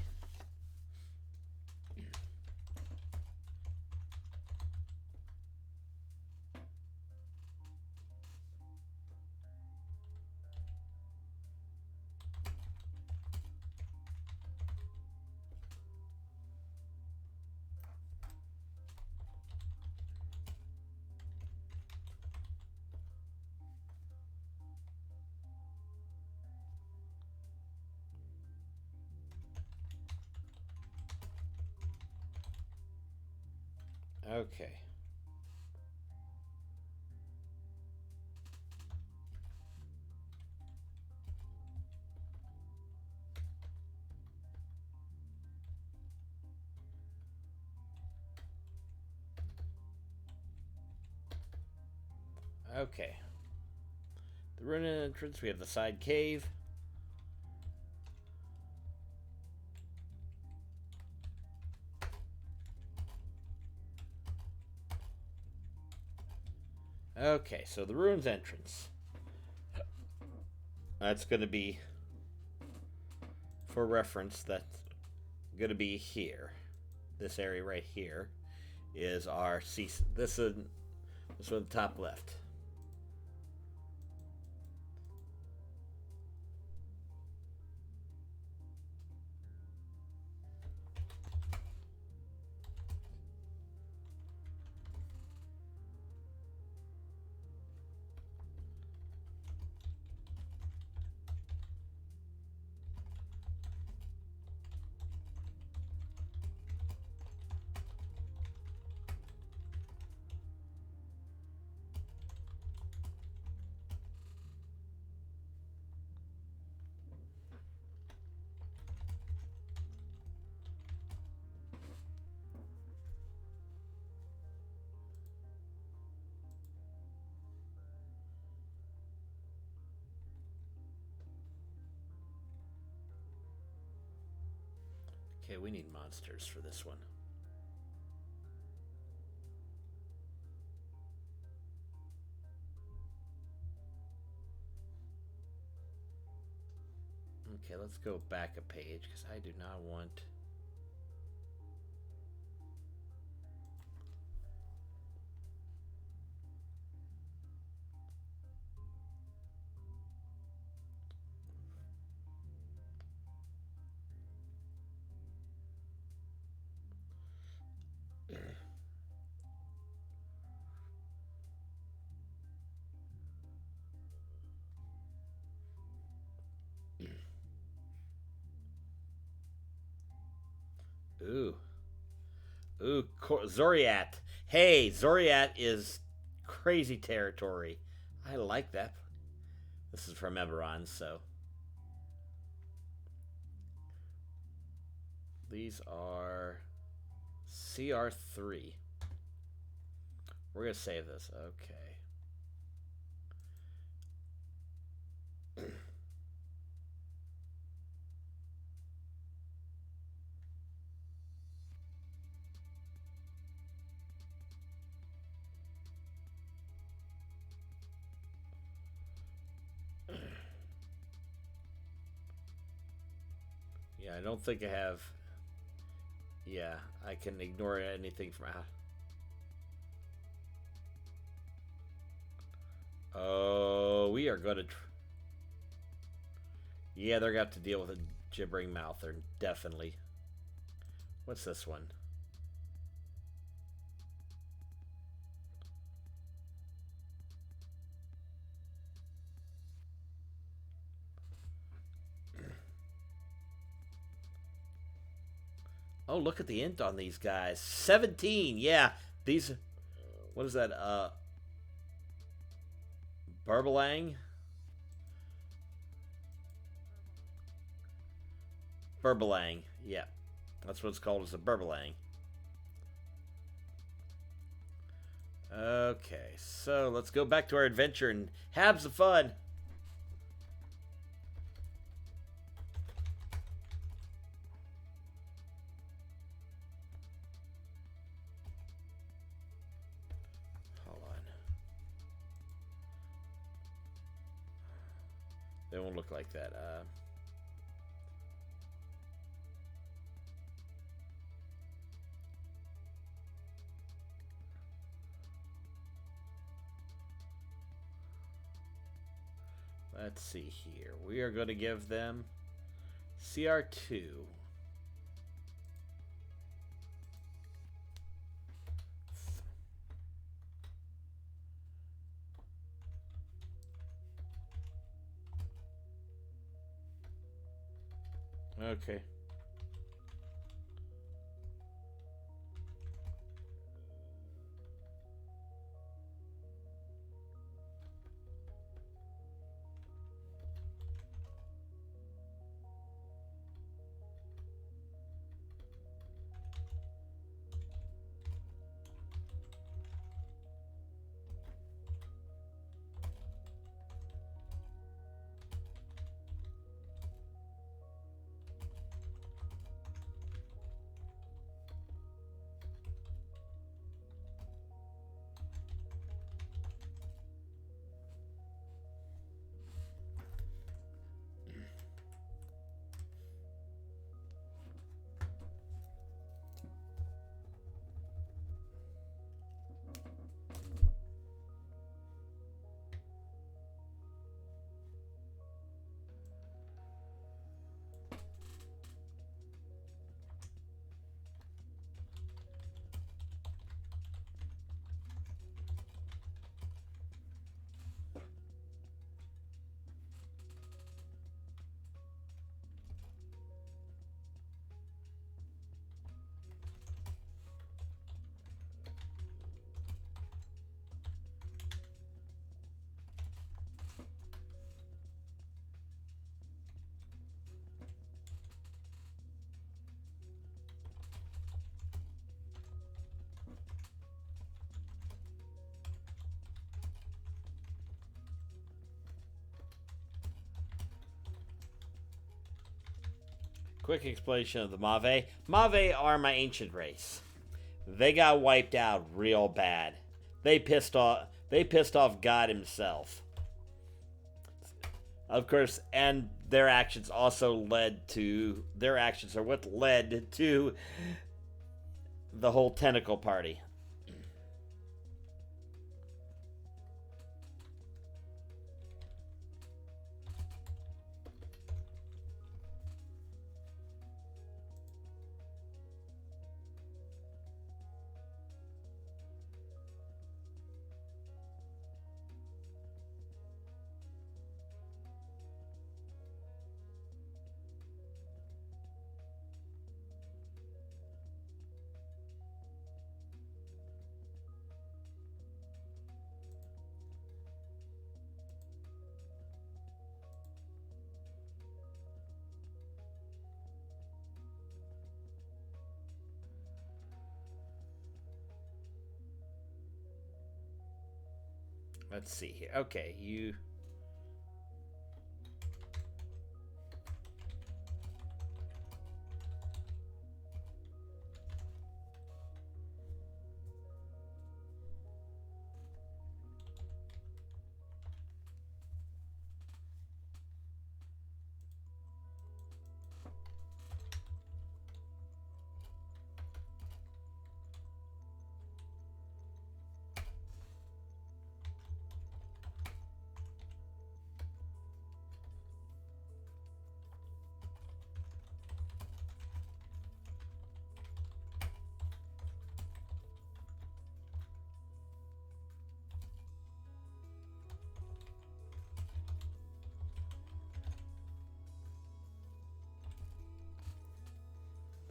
okay. Okay. The ruin entrance, we have the side cave. Okay, so the ruins entrance. That's going to be, for reference, that's going to be here. This area right here is our C. This is the top left. Okay, we need monsters for this one. Okay, let's go back a page because I do not want. Ooh. Ooh, Zoriat. Hey, Zoriat is crazy territory. I like that. This is from Eberron, so. These are CR3. We're going to save this. Okay. Yeah, I don't think I have. Yeah, I can ignore anything from. Oh, we are going to. Yeah, they're going to have to deal with a gibbering mouth. They're definitely. What's this one? Oh, look at the int on these guys. 17. Yeah, these. What is that? Burbalang. Burbalang. Yeah, that's what it's called. It's a Burbalang. Okay, so let's go back to our adventure and have some fun. Hold on. They won't look like that. Let's see here. We are going to give them CR2. Okay. Quick explanation of the Mave. Mave are my ancient race. They got wiped out real bad. They pissed off. They pissed off God himself. Of course, and their actions also led to. Their actions are what led to the whole tentacle party. Let's see here. Okay, you.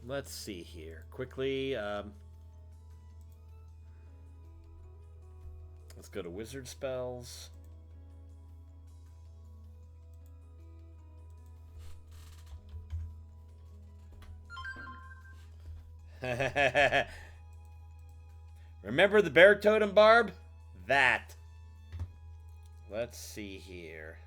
let's see here. Quickly, let's go to wizard spells. Remember the bear totem, Barb? That. Let's see here.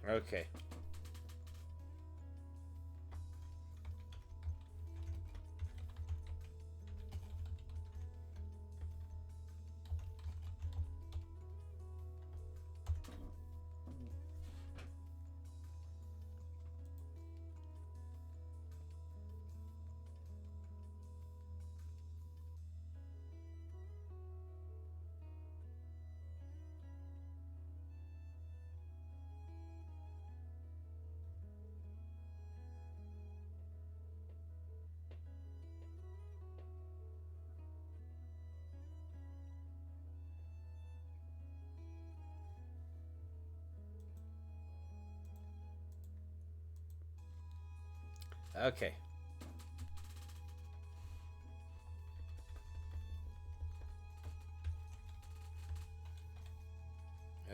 Okay. Okay.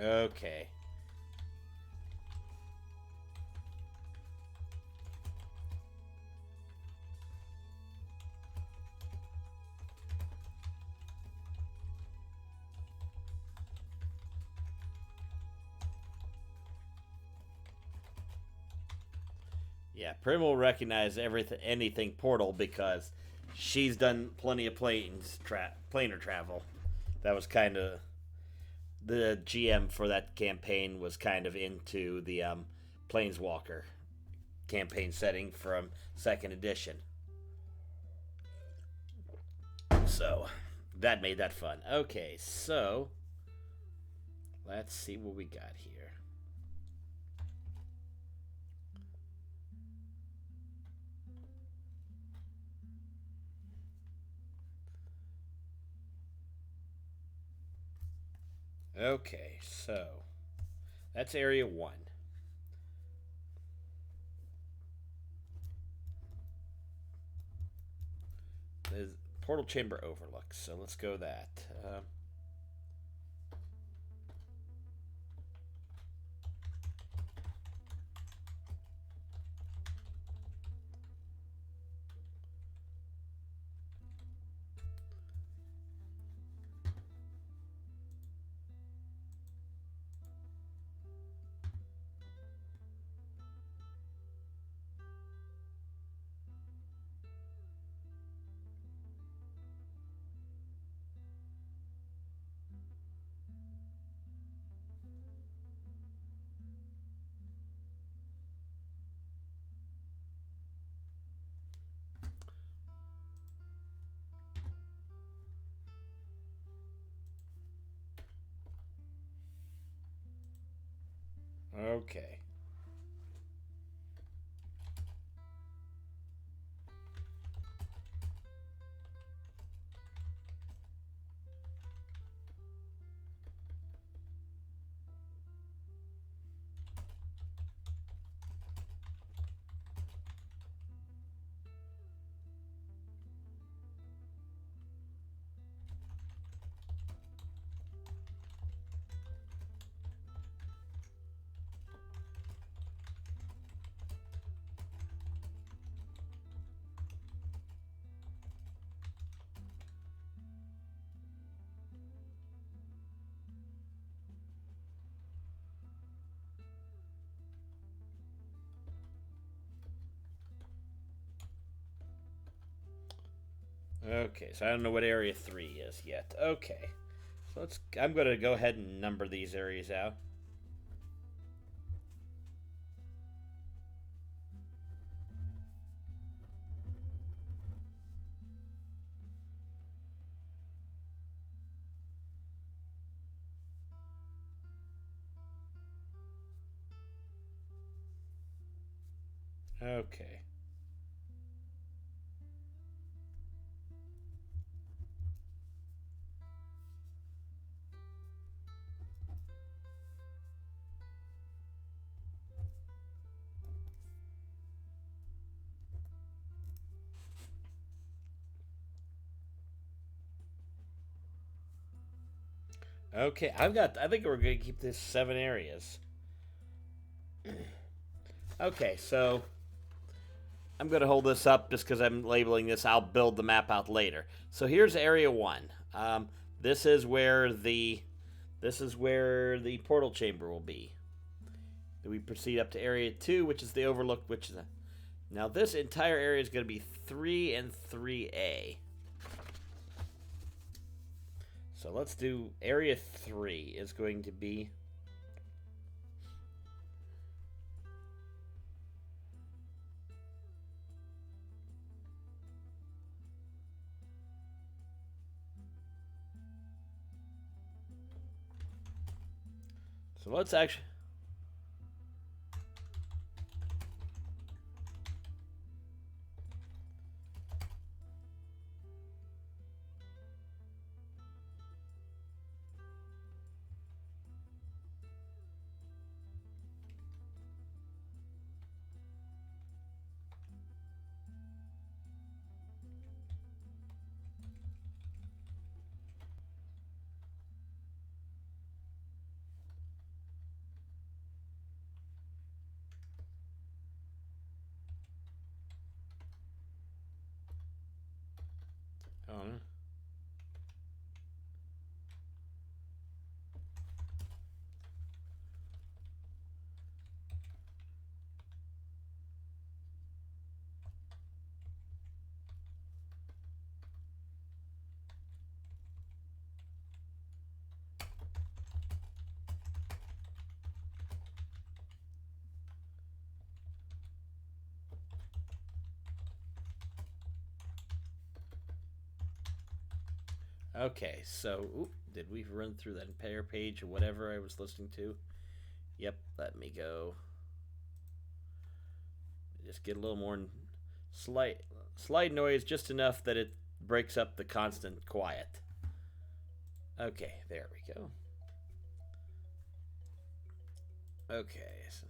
Okay. Yeah, Prim will recognize anything Portal because she's done plenty of planar travel. That was kind of the GM for that campaign was kind of into the Planeswalker campaign setting from second edition. So that made that fun. Okay, so let's see what we got here. Okay, so that's area 1. The Portal Chamber Overlook, so let's go that. Okay. Okay, so I don't know what area 3 is yet. Okay. So I'm going to go ahead and number these areas out. Okay. Okay, I think we're going to keep this 7 areas. Okay, so I'm going to hold this up just because I'm labeling this. I'll build the map out later. So here's area 1. This is where the portal chamber will be. Then we proceed up to area 2, which is the overlook, which is now this entire area is going to be 3 and 3A. So let's do area 3 is going to be so let's actually oh, okay. So did we run through that entire page or whatever I was listening to? Yep. Let me go. Just get a little more slight noise, just enough that it breaks up the constant quiet. Okay, there we go. Okay. So.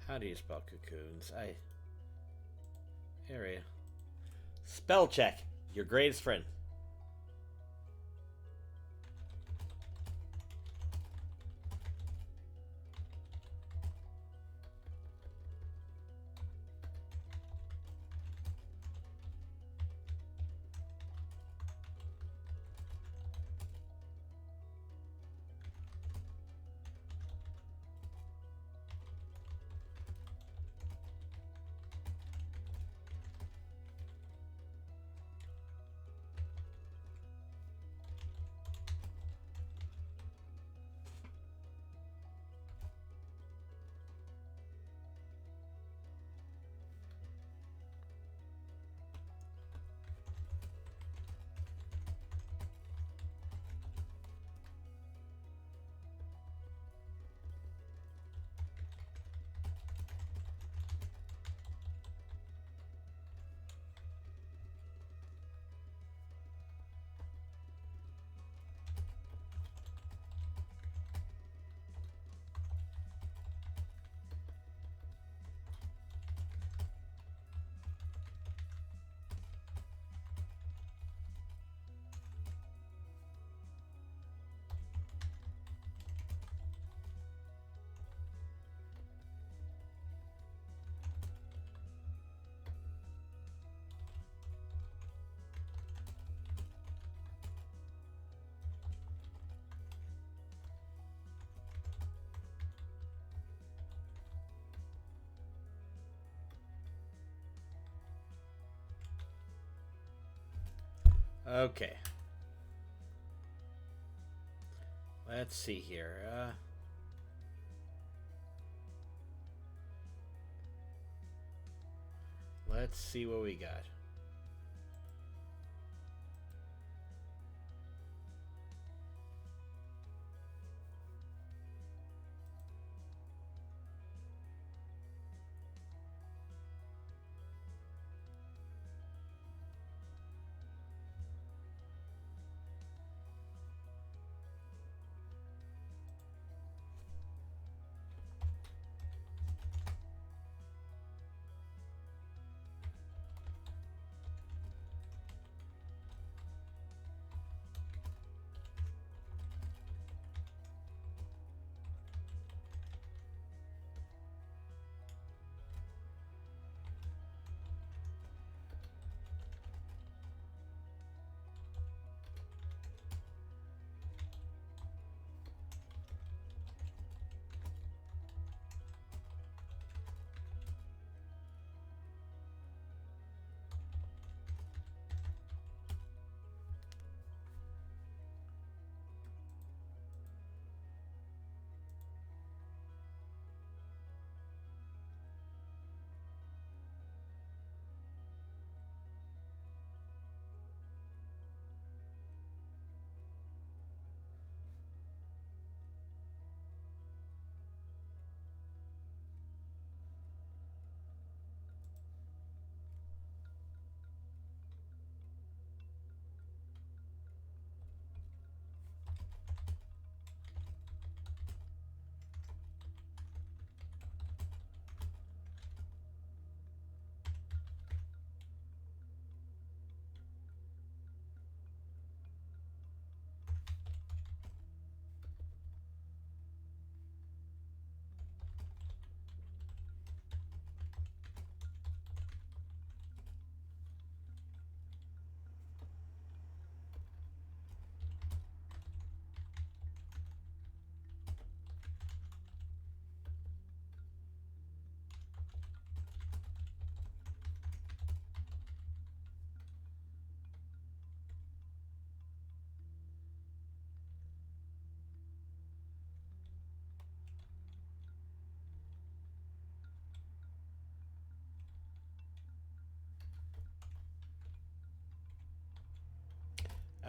How do you spell cocoons? Area. Spell check. Your greatest friend. Okay. Let's see here. Let's see what we got.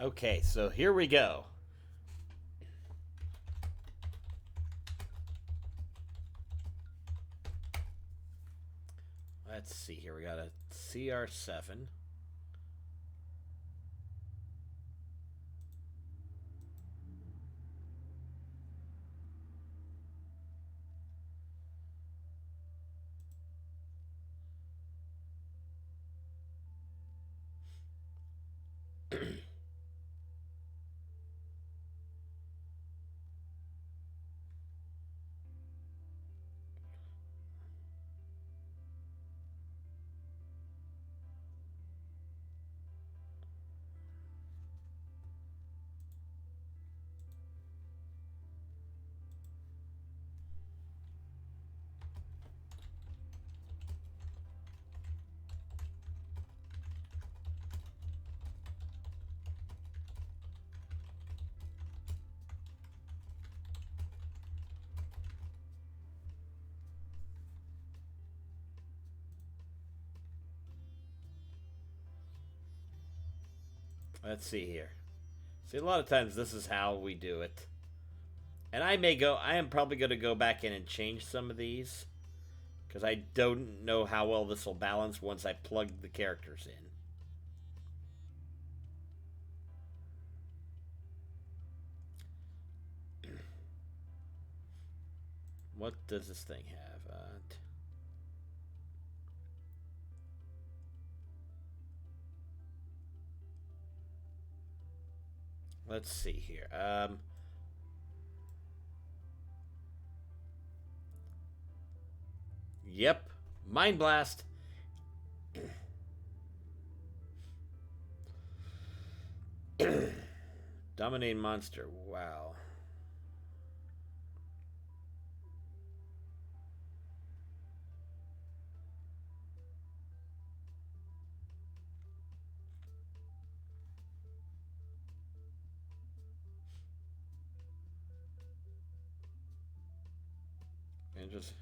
Okay, so here we go. Let's see here. We got a CR7. Let's see here. See, a lot of times this is how we do it. And I am probably going to go back in and change some of these. Because I don't know how well this will balance once I plug the characters in. What does this thing have? Let's see here. Yep. Mind Blast. Dominate monster. Wow. And just...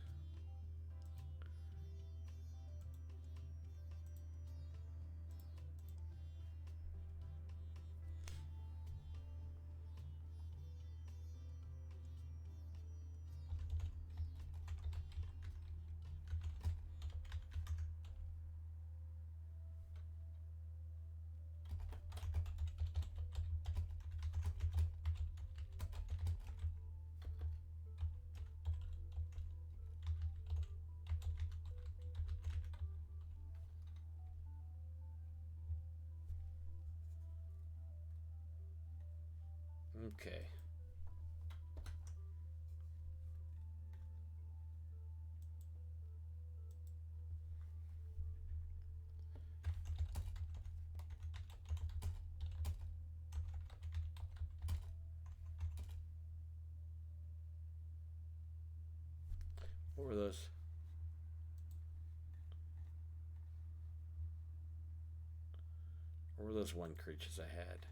Okay. What were those? What were those one creatures I had?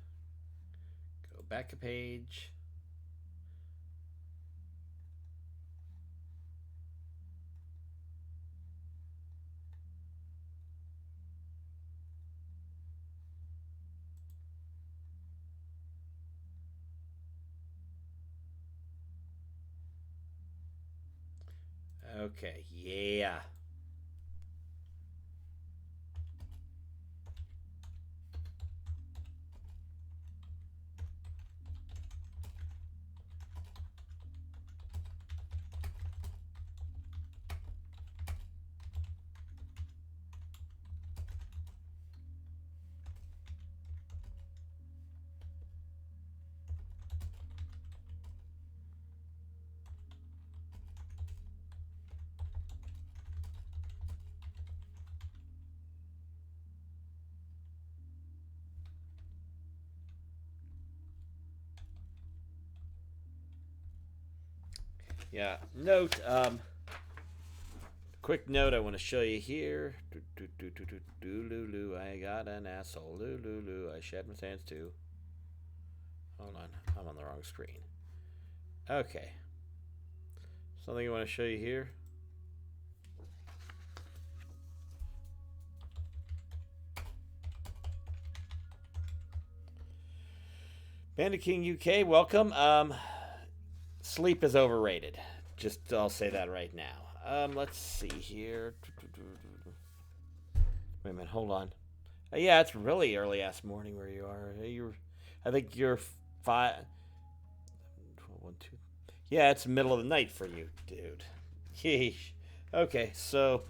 Go back a page. Okay, yeah. Yeah. Note, quick note I want to show you here. I got an asshole. I shed my sands too. Hold on. I'm on the wrong screen. Okay. Something I want to show you here. Bandit King UK, welcome. Sleep is overrated. Just I'll say that right now. Let's see here. Wait a minute, hold on. Yeah, it's really early ass morning where you are. I think you're 5. 12, 1, 2. Yeah, it's middle of the night for you, dude. Yeesh. Okay, so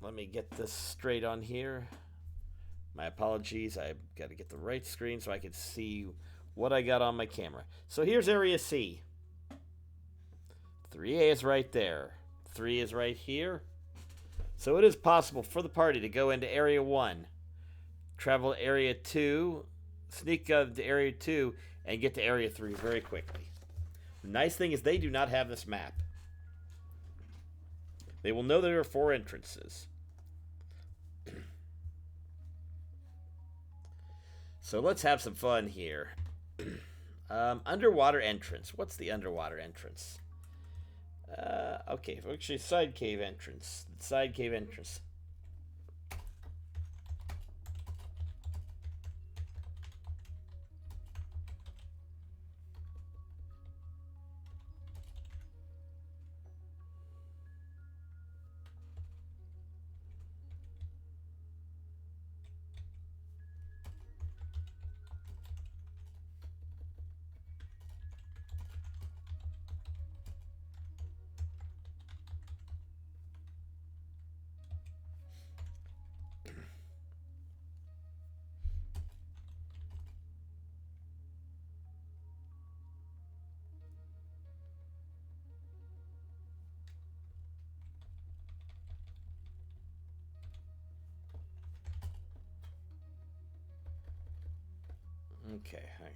let me get this straight on here. My apologies. I've got to get the right screen so I can see what I got on my camera. So here's Area C. 3A is right there. 3 is right here. So it is possible for the party to go into Area 1, travel to Area 2, sneak up to Area 2, and get to Area 3 very quickly. The nice thing is they do not have this map. They will know there are 4 entrances. So let's have some fun here. Underwater entrance. What's the underwater entrance? Okay, actually, side cave entrance. Side cave entrance. Okay, hang on.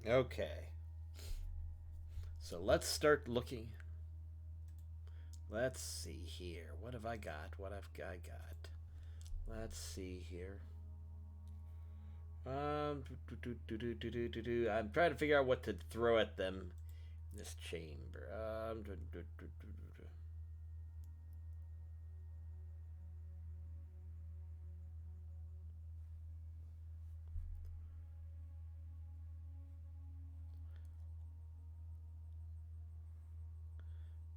Okay. So let's start looking. Let's see here. What have I got? What have I got? Let's see here. I'm trying to figure out what to throw at them in this chamber.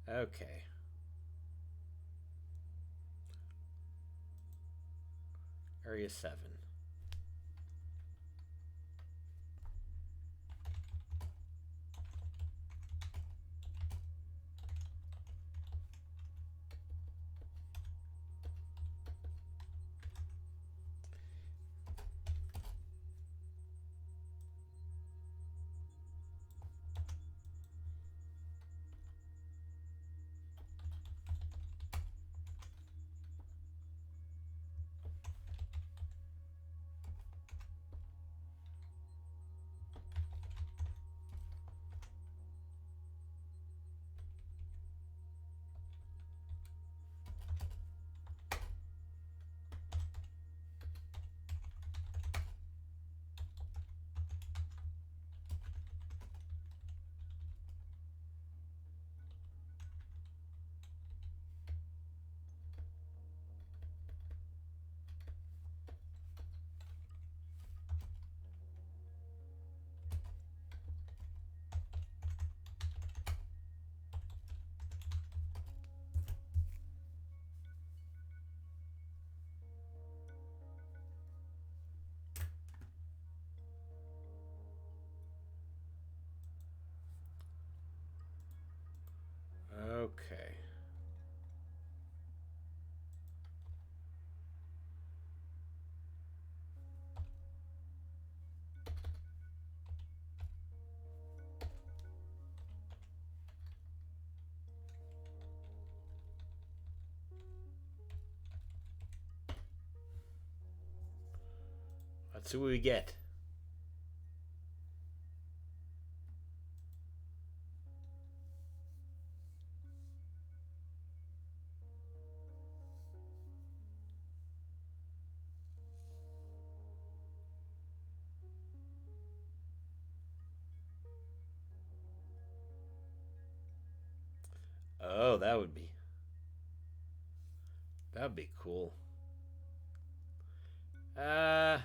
Okay. Area 7. Okay. Let's see what we get. Oh, that would be cool. Uh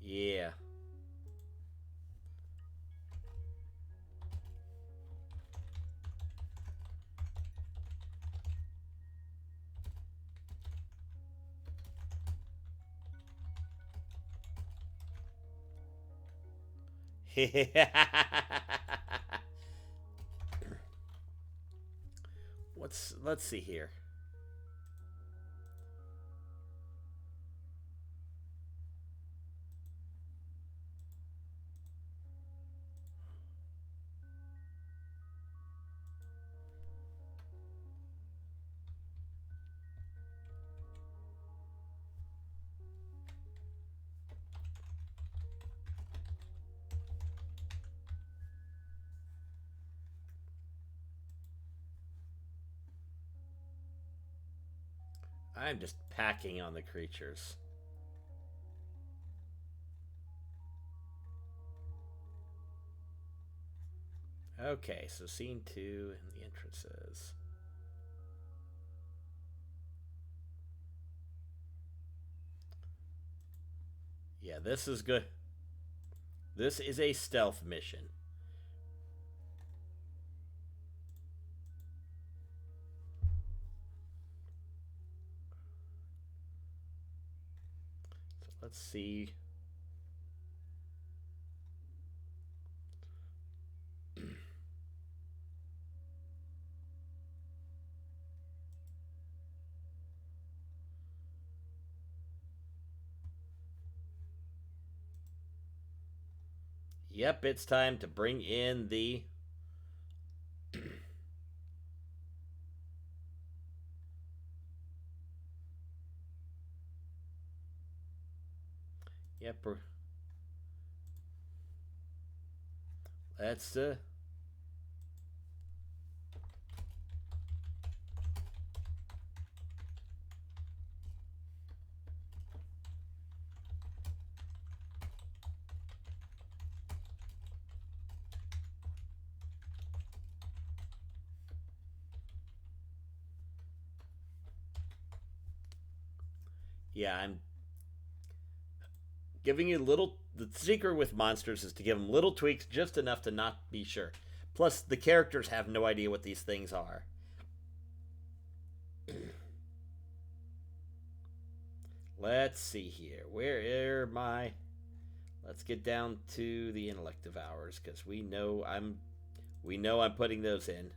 yeah. Let's see here. I'm just packing on the creatures. Okay, so scene 2 and the entrances. Yeah, this is good. This is a stealth mission. So let's see. Yep, it's time to bring in the Yep. Let's yeah, I'm giving you little. The secret with monsters is to give them little tweaks, just enough to not be sure. Plus, the characters have no idea what these things are. Let's see here. Where am I? Let's get down to the intellect devours because we know I'm putting those in.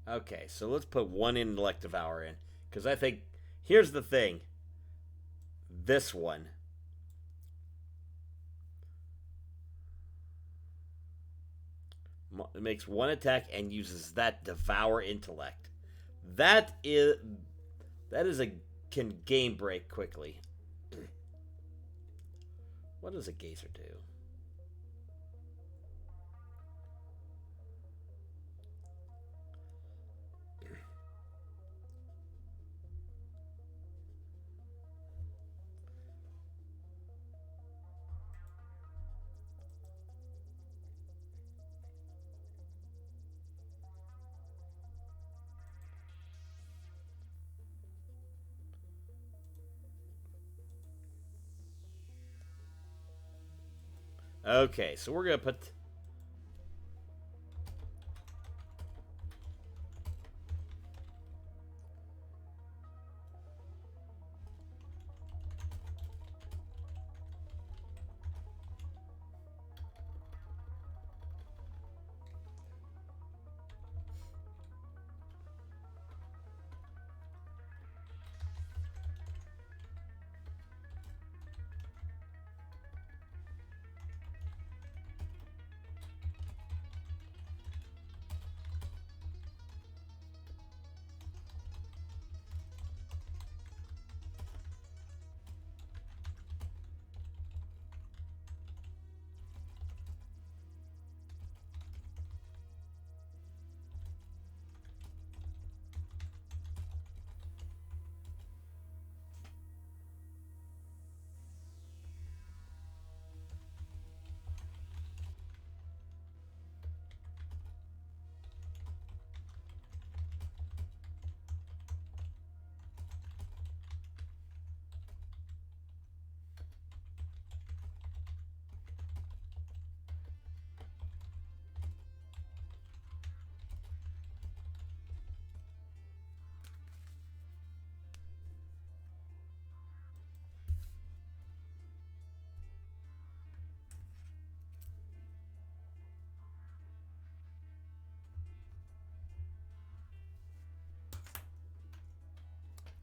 Okay, so let's put one intellect devour in because I think here's the thing. This one makes one attack and uses that devour intellect. That is that is a can game break quickly. What does a gazer do? Okay, so we're gonna put.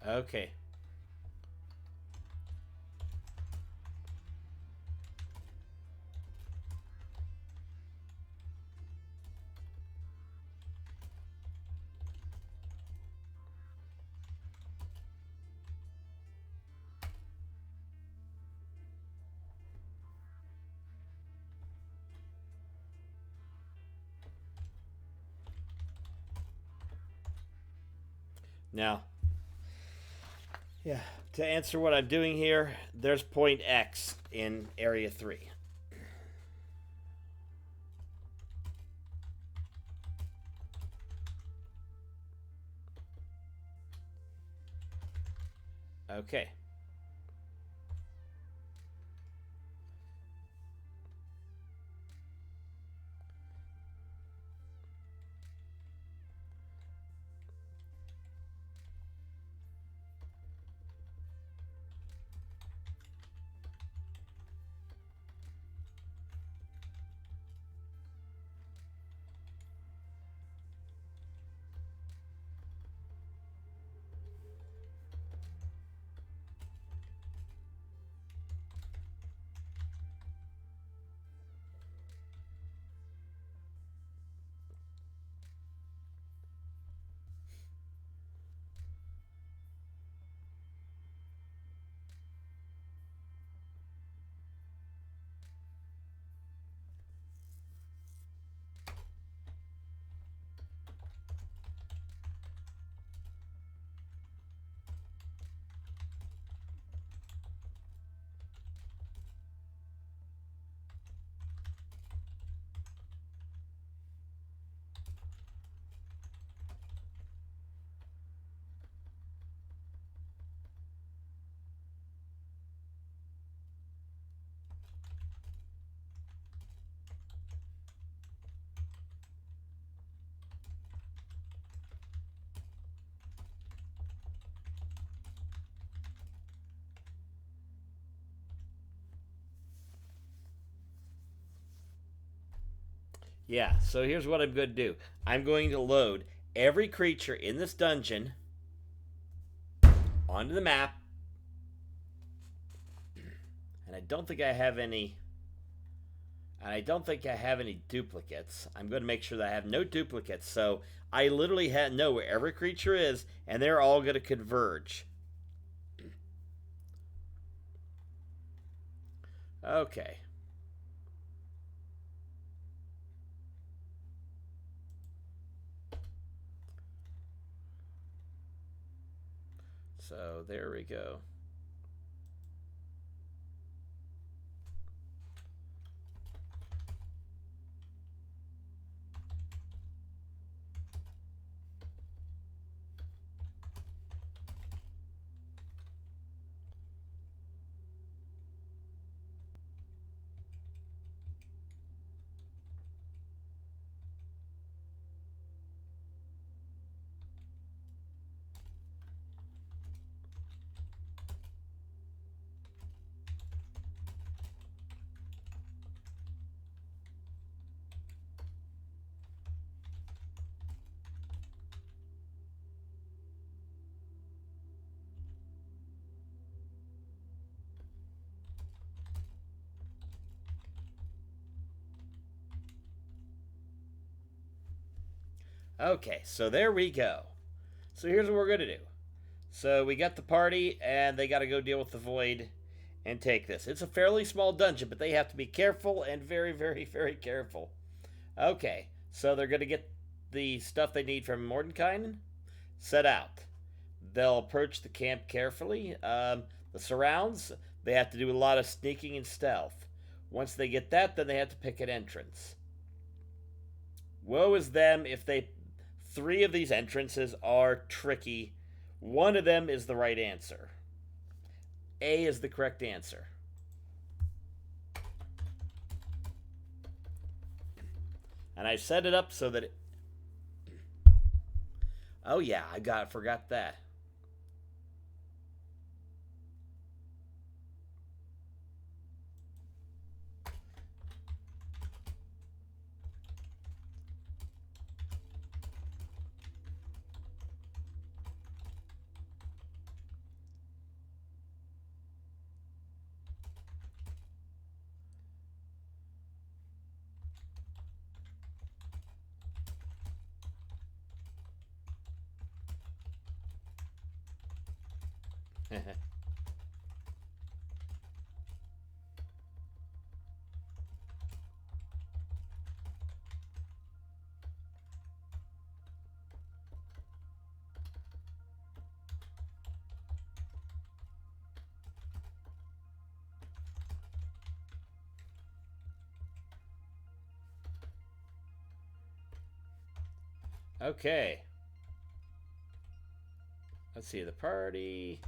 Okay. Now, yeah, to answer what I'm doing here, there's point X in area 3. Okay. Yeah, so here's what I'm going to do. I'm going to load every creature in this dungeon onto the map, and I don't think I have any. And I don't think I have any duplicates. I'm going to make sure that I have no duplicates. So I literally know where every creature is, and they're all going to converge. Okay. So there we go. Okay, so there we go. So here's what we're going to do. So we got the party, and they got to go deal with the void and take this. It's a fairly small dungeon, but they have to be careful and very, very, very careful. Okay, so they're going to get the stuff they need from Mordenkainen, set out. They'll approach the camp carefully. The surrounds, they have to do a lot of sneaking and stealth. Once they get that, then they have to pick an entrance. Woe is them if they. Three of these entrances are tricky. One of them is the right answer. A is the correct answer. And I set it up so that it. Oh yeah, forgot that. Okay. Let's see the party.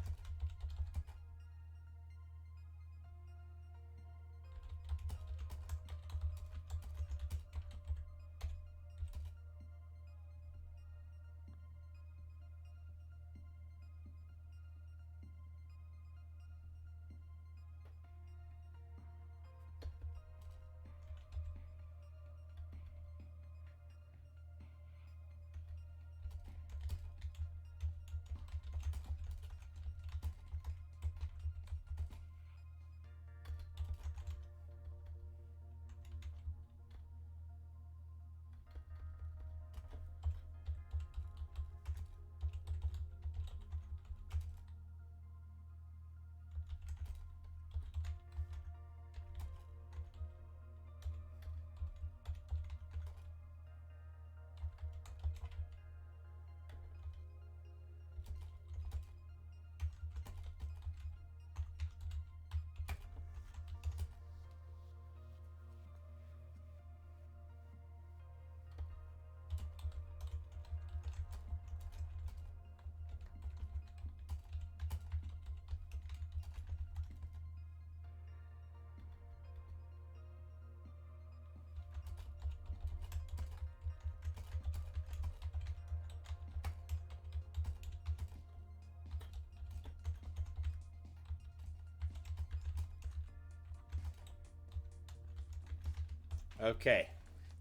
Okay,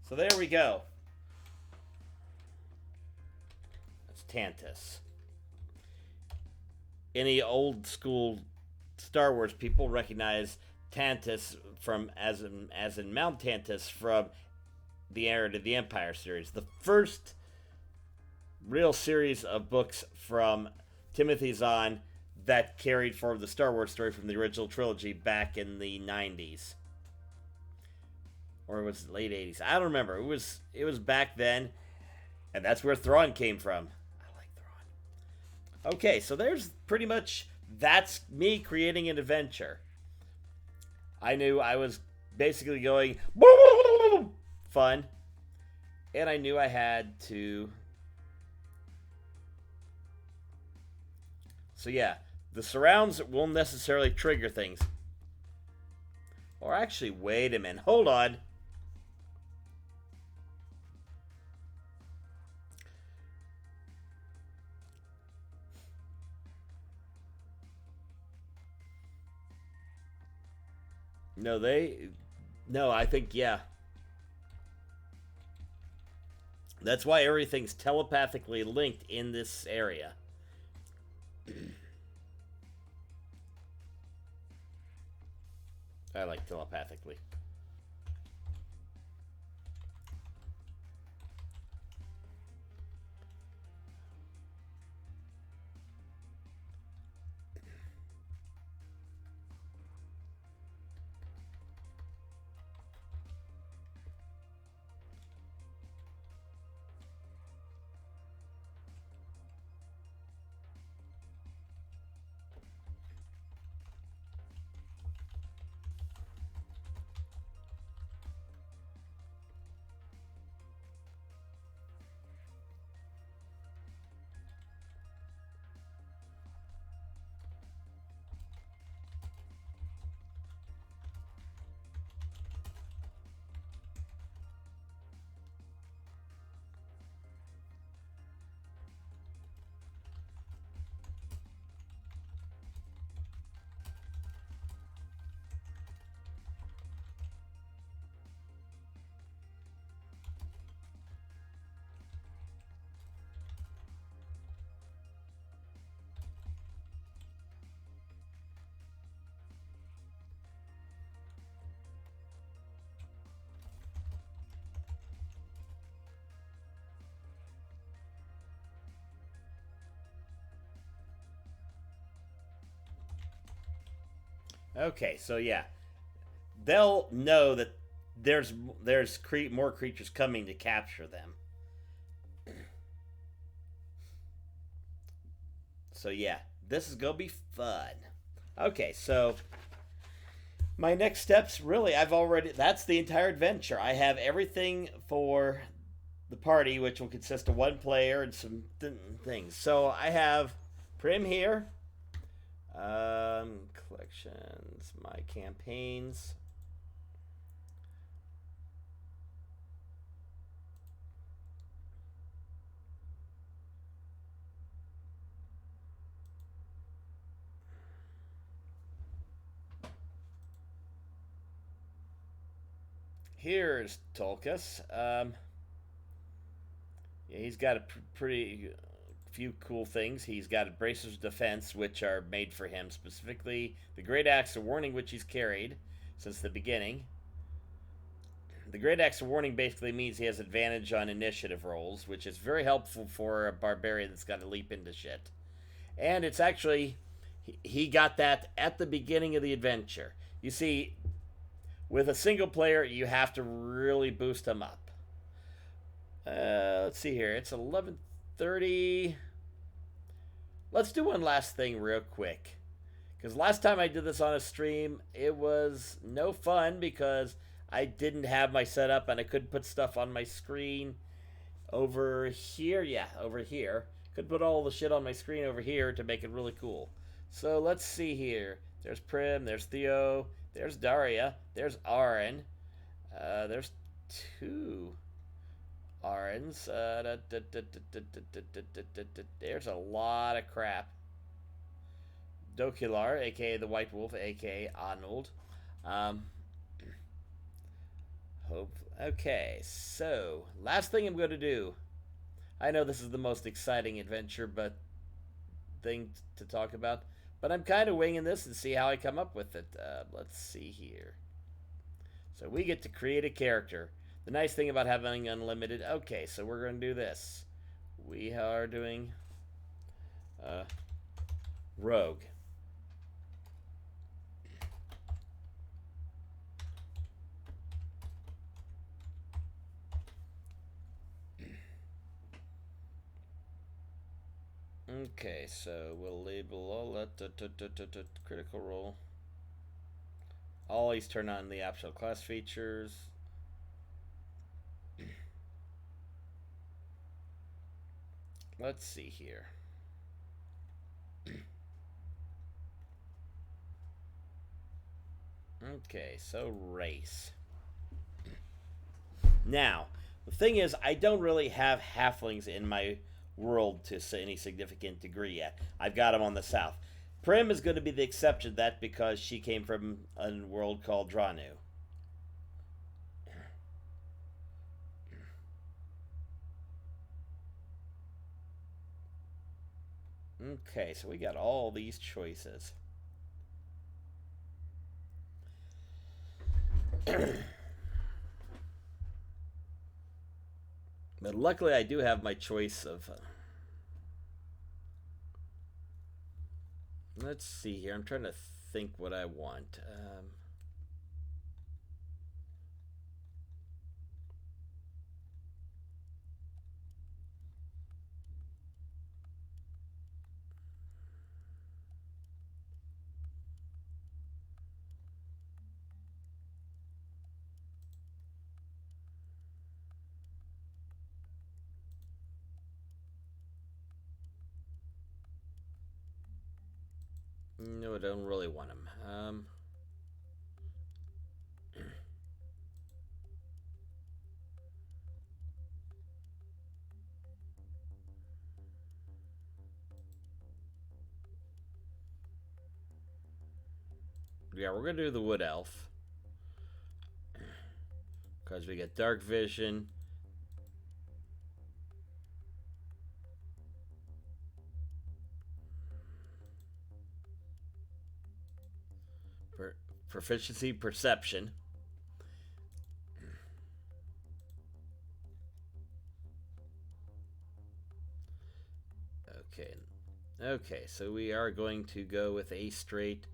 so there we go. That's Tantus. Any old school Star Wars people recognize Tantus from as in Mount Tantus from the Heir to the Empire series, the first real series of books from Timothy Zahn that carried forward the Star Wars story from the original trilogy back in the 90s. Or it was late 80s. I don't remember. It was back then, and that's where Thrawn came from. I like Thrawn. Okay, so there's pretty much that's me creating an adventure. I knew I was basically going fun, and I knew I had to. So yeah, the surrounds won't necessarily trigger things. Or actually, wait a minute. Hold on. No, they. No, I think, yeah. That's why everything's telepathically linked in this area. I like telepathically. Okay, so yeah, they'll know that there's more creatures coming to capture them. So yeah, this is gonna be fun. Okay, so my next steps really I've already that's the entire adventure. I have everything for the party, which will consist of one player and some things. So I have Prim here, collections, my campaigns. Here's Tolkus. Yeah, he's got a pretty few cool things. He's got bracers of defense, which are made for him specifically. The Great Axe of Warning, which he's carried since the beginning. The Great Axe of Warning basically means he has advantage on initiative rolls, which is very helpful for a barbarian that's got to leap into shit. And it's actually, he got that at the beginning of the adventure. You see, with a single player, you have to really boost him up. Let's see here. It's 11:30. Let's do one last thing real quick. Because last time I did this on a stream, it was no fun because I didn't have my setup and I couldn't put stuff on my screen over here. Yeah, over here. Could put all the shit on my screen over here to make it really cool. So let's see here. There's Prim, there's Theo, there's Daria, there's Aaron. There's two Arns. There's a lot of crap. Dokular, aka the White Wolf, aka Arnold. Hope Okay, so last thing I'm going to do. I know this is the most exciting adventure, but thing to talk about. But I'm kind of winging this and see how I come up with it. Let's see here. So we get to create a character. The nice thing about having unlimited. Okay, so we're going to do this. We are doing Rogue. Okay, so we'll label all that critical role. Always turn on the optional class features. Let's see here. Okay, so race. Now, the thing is, I don't really have halflings in my world to any significant degree yet. I've got them on the south. Prim is going to be the exception to that because she came from a world called Dranu. Okay, so we got all these choices. But luckily, I do have my choice of. Let's see here. I'm trying to think what I want. No, I don't really want him. Yeah, we're gonna do the Wood Elf because we get Dark Vision. Proficiency Perception. Okay. Okay, so we are going to go with a straight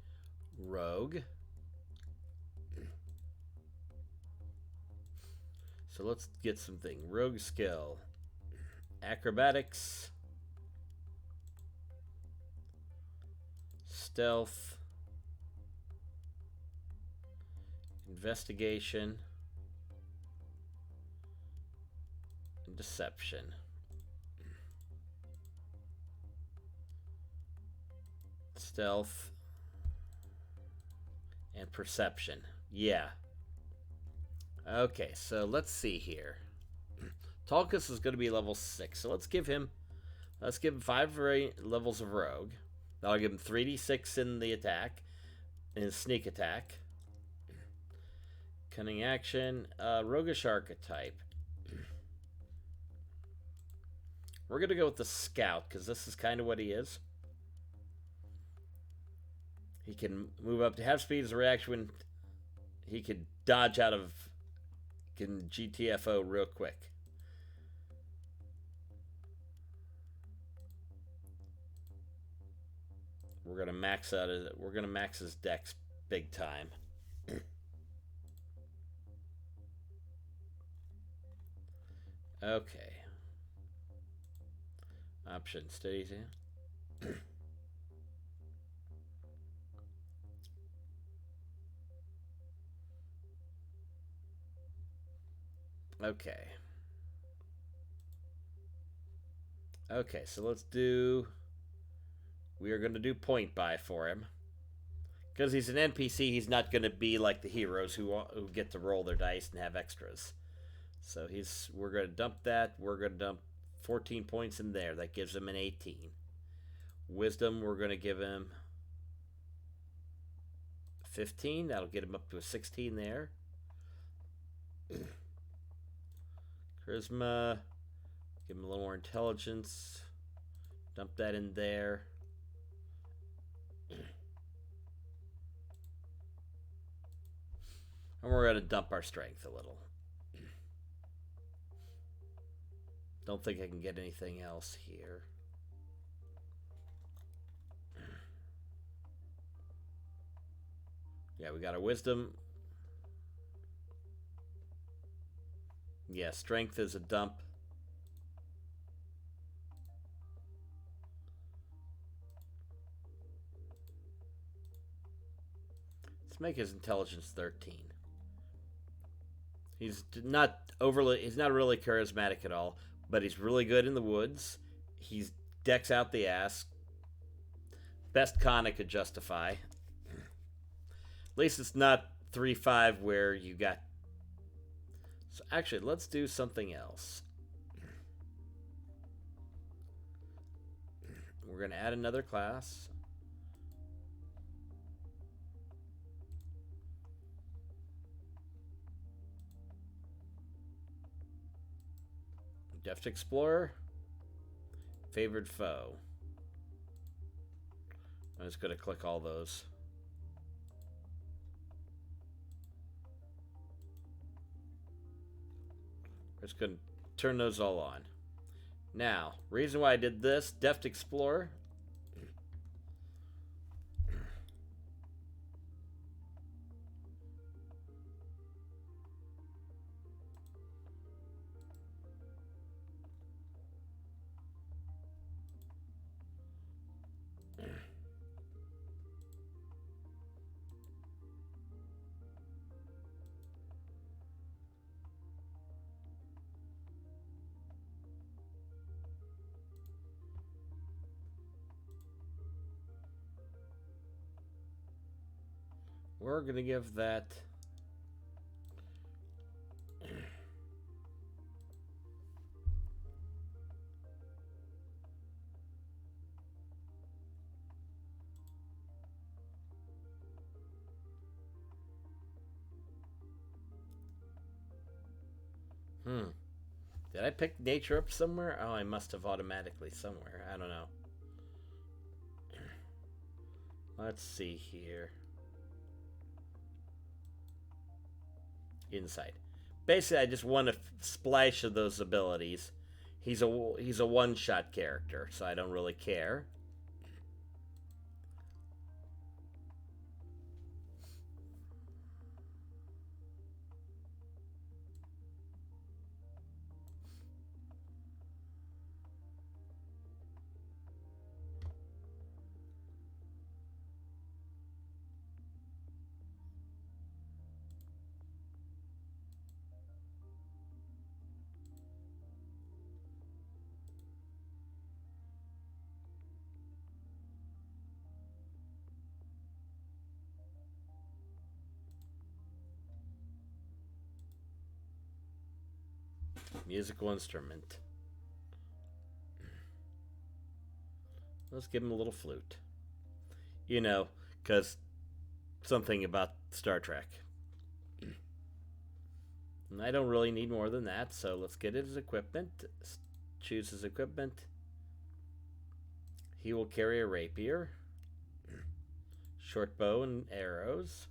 rogue. So let's get something. Rogue skill. Acrobatics. Stealth. Investigation. And deception. Stealth. And perception. Yeah. Okay, so let's see here. Tulkas is going to be level 6, so let's give him 5 levels of rogue. That'll give him 3d6 in the attack, in his sneak attack. Cunning action, roguish archetype. We're going to go with the scout, because this is kind of what he is. He can move up to half speed as a reaction when he can dodge out of, can GTFO real quick. We're gonna max his dex big time. Okay. Option steady. Okay. Okay, so let's do. We are going to do point buy for him. Because he's an NPC, he's not going to be like the heroes who get to roll their dice and have extras. So we're going to dump that. We're going to dump 14 points in there. That gives him an 18. Wisdom, we're going to give him 15. That'll get him up to a 16 there. Charisma. Give him a little more intelligence. Dump that in there. And we're going to dump our strength a little. Don't think I can get anything else here. Yeah, we got our wisdom. Yeah, strength is a dump. Let's make his intelligence 13. He's not really charismatic at all, but he's really good in the woods. He's decks out the ass. Best con I could justify. At least it's not 3-5 where you got... So actually, let's do something else. We're going to add another class. Deft Explorer. Favored foe. I'm just going to click all those. We're just going to turn those all on. Now, reason why I did this, Deft Explorer. We're going to give that... Did I pick nature up somewhere? Oh, I must have automatically somewhere. I don't know. Let's see here. Insight. Basically, I just want a splash of those abilities. He's a one-shot character, so I don't really care. Musical instrument. Let's give him a little flute. You know, because something about Star Trek. And I don't really need more than that, so let's get it as equipment. Choose his equipment. He will carry a rapier, short bow and arrows,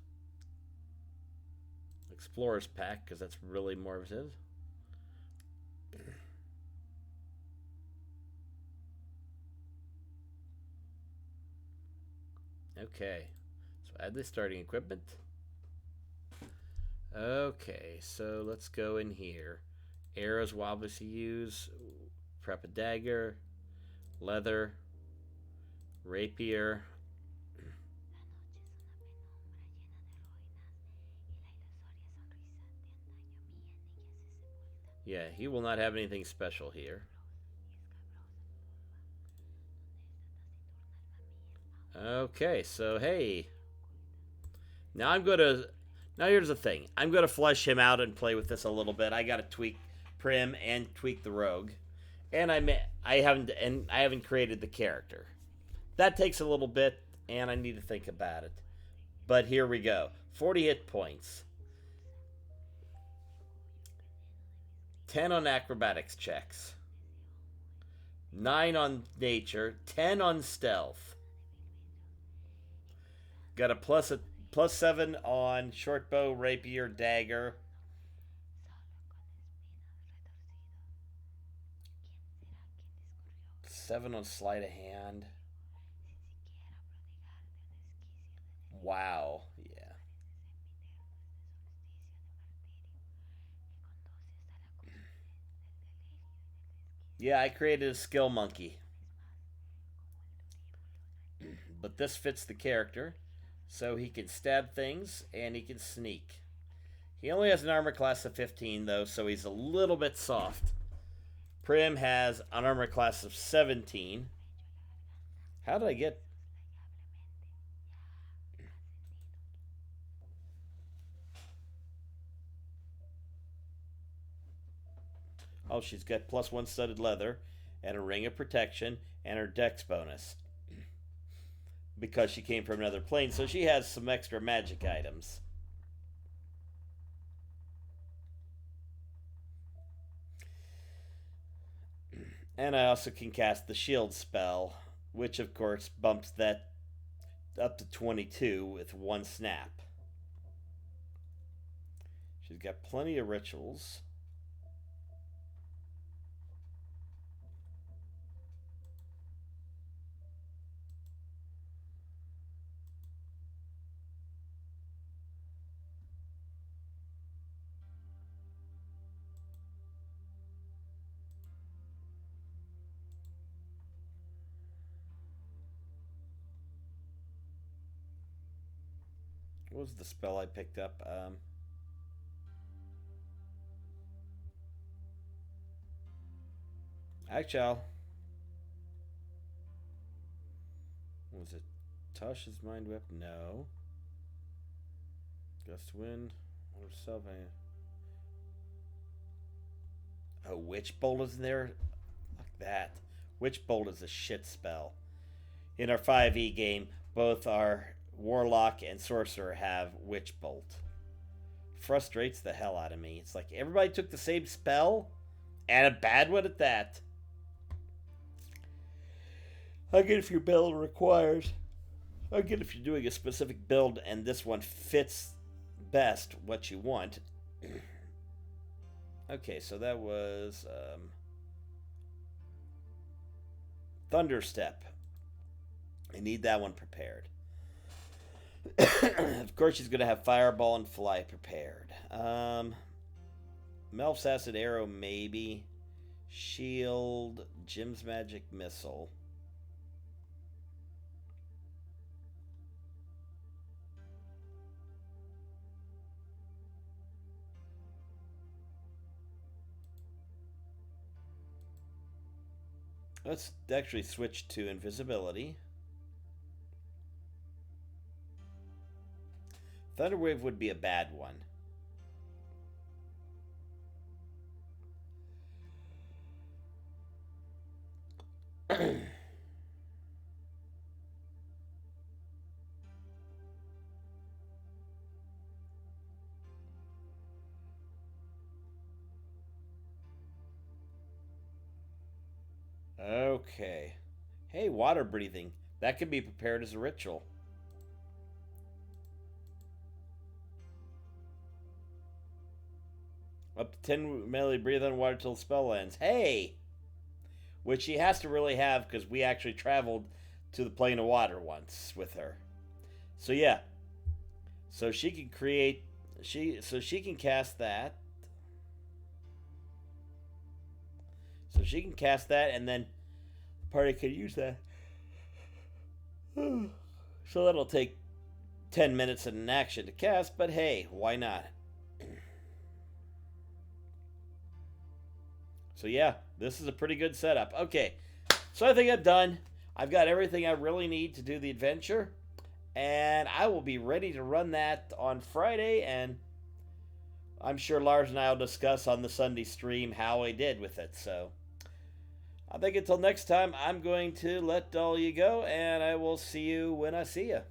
explorer's pack, because that's really more of his. Okay, so add the starting equipment. Okay, so let's go in here. Arrows will obviously use. Prep a dagger, leather, rapier. Yeah, he will not have anything special here. Okay, so hey. Now here's the thing. I'm gonna flesh him out and play with this a little bit. I gotta tweak Prim and tweak the rogue. And I haven't created the character. That takes a little bit, and I need to think about it. But here we go. 40 hit points. 10 on acrobatics checks, 9 on nature, 10 on stealth. Got a plus 7 on short bow, rapier, dagger. 7 on sleight of hand. Wow. Yeah. Yeah, I created a skill monkey. But this fits the character. So he can stab things and he can sneak. He only has an armor class of 15, though, so he's a little bit soft. Prim has an armor class of 17. How did I get... Oh, she's got plus 1 studded leather and a ring of protection and her dex bonus. Because she came from another plane, so she has some extra magic items. And I also can cast the shield spell, which of course bumps that up to 22 with one snap. She's got plenty of rituals. What was the spell I picked up? Actually, was it Tasha's Mind Whip? No. Gust Wind. Or Sylvan. Oh, Witch Bolt is in there? Fuck that. Witch Bolt is a shit spell. In our 5e game, both our Warlock and Sorcerer have Witch Bolt. Frustrates the hell out of me. It's like everybody took the same spell, and a bad one at that. I get if your build requires. I get if you're doing a specific build and this one fits best what you want. Okay, so that was Thunderstep. I need that one prepared. Of course, she's going to have Fireball and Fly prepared. Melf's Acid Arrow, maybe. Shield, Jim's Magic Missile. Let's actually switch to invisibility. Thunderwave would be a bad one. Okay. Hey, water breathing. That can be prepared as a ritual. Up to 10 melee breathe on water till the spell ends. Hey! Which she has to really have because we actually traveled to the plane of water once with her. So yeah. So she can create she can cast that. So she can cast that and then the party can use that. So that'll take 10 minutes in an action to cast, but hey, why not? So yeah, this is a pretty good setup. Okay, so I think I'm done. I've got everything I really need to do the adventure, and I will be ready to run that on Friday, and I'm sure Lars and I will discuss on the Sunday stream how I did with it. So I think until next time, I'm going to let all you go, and I will see you when I see you.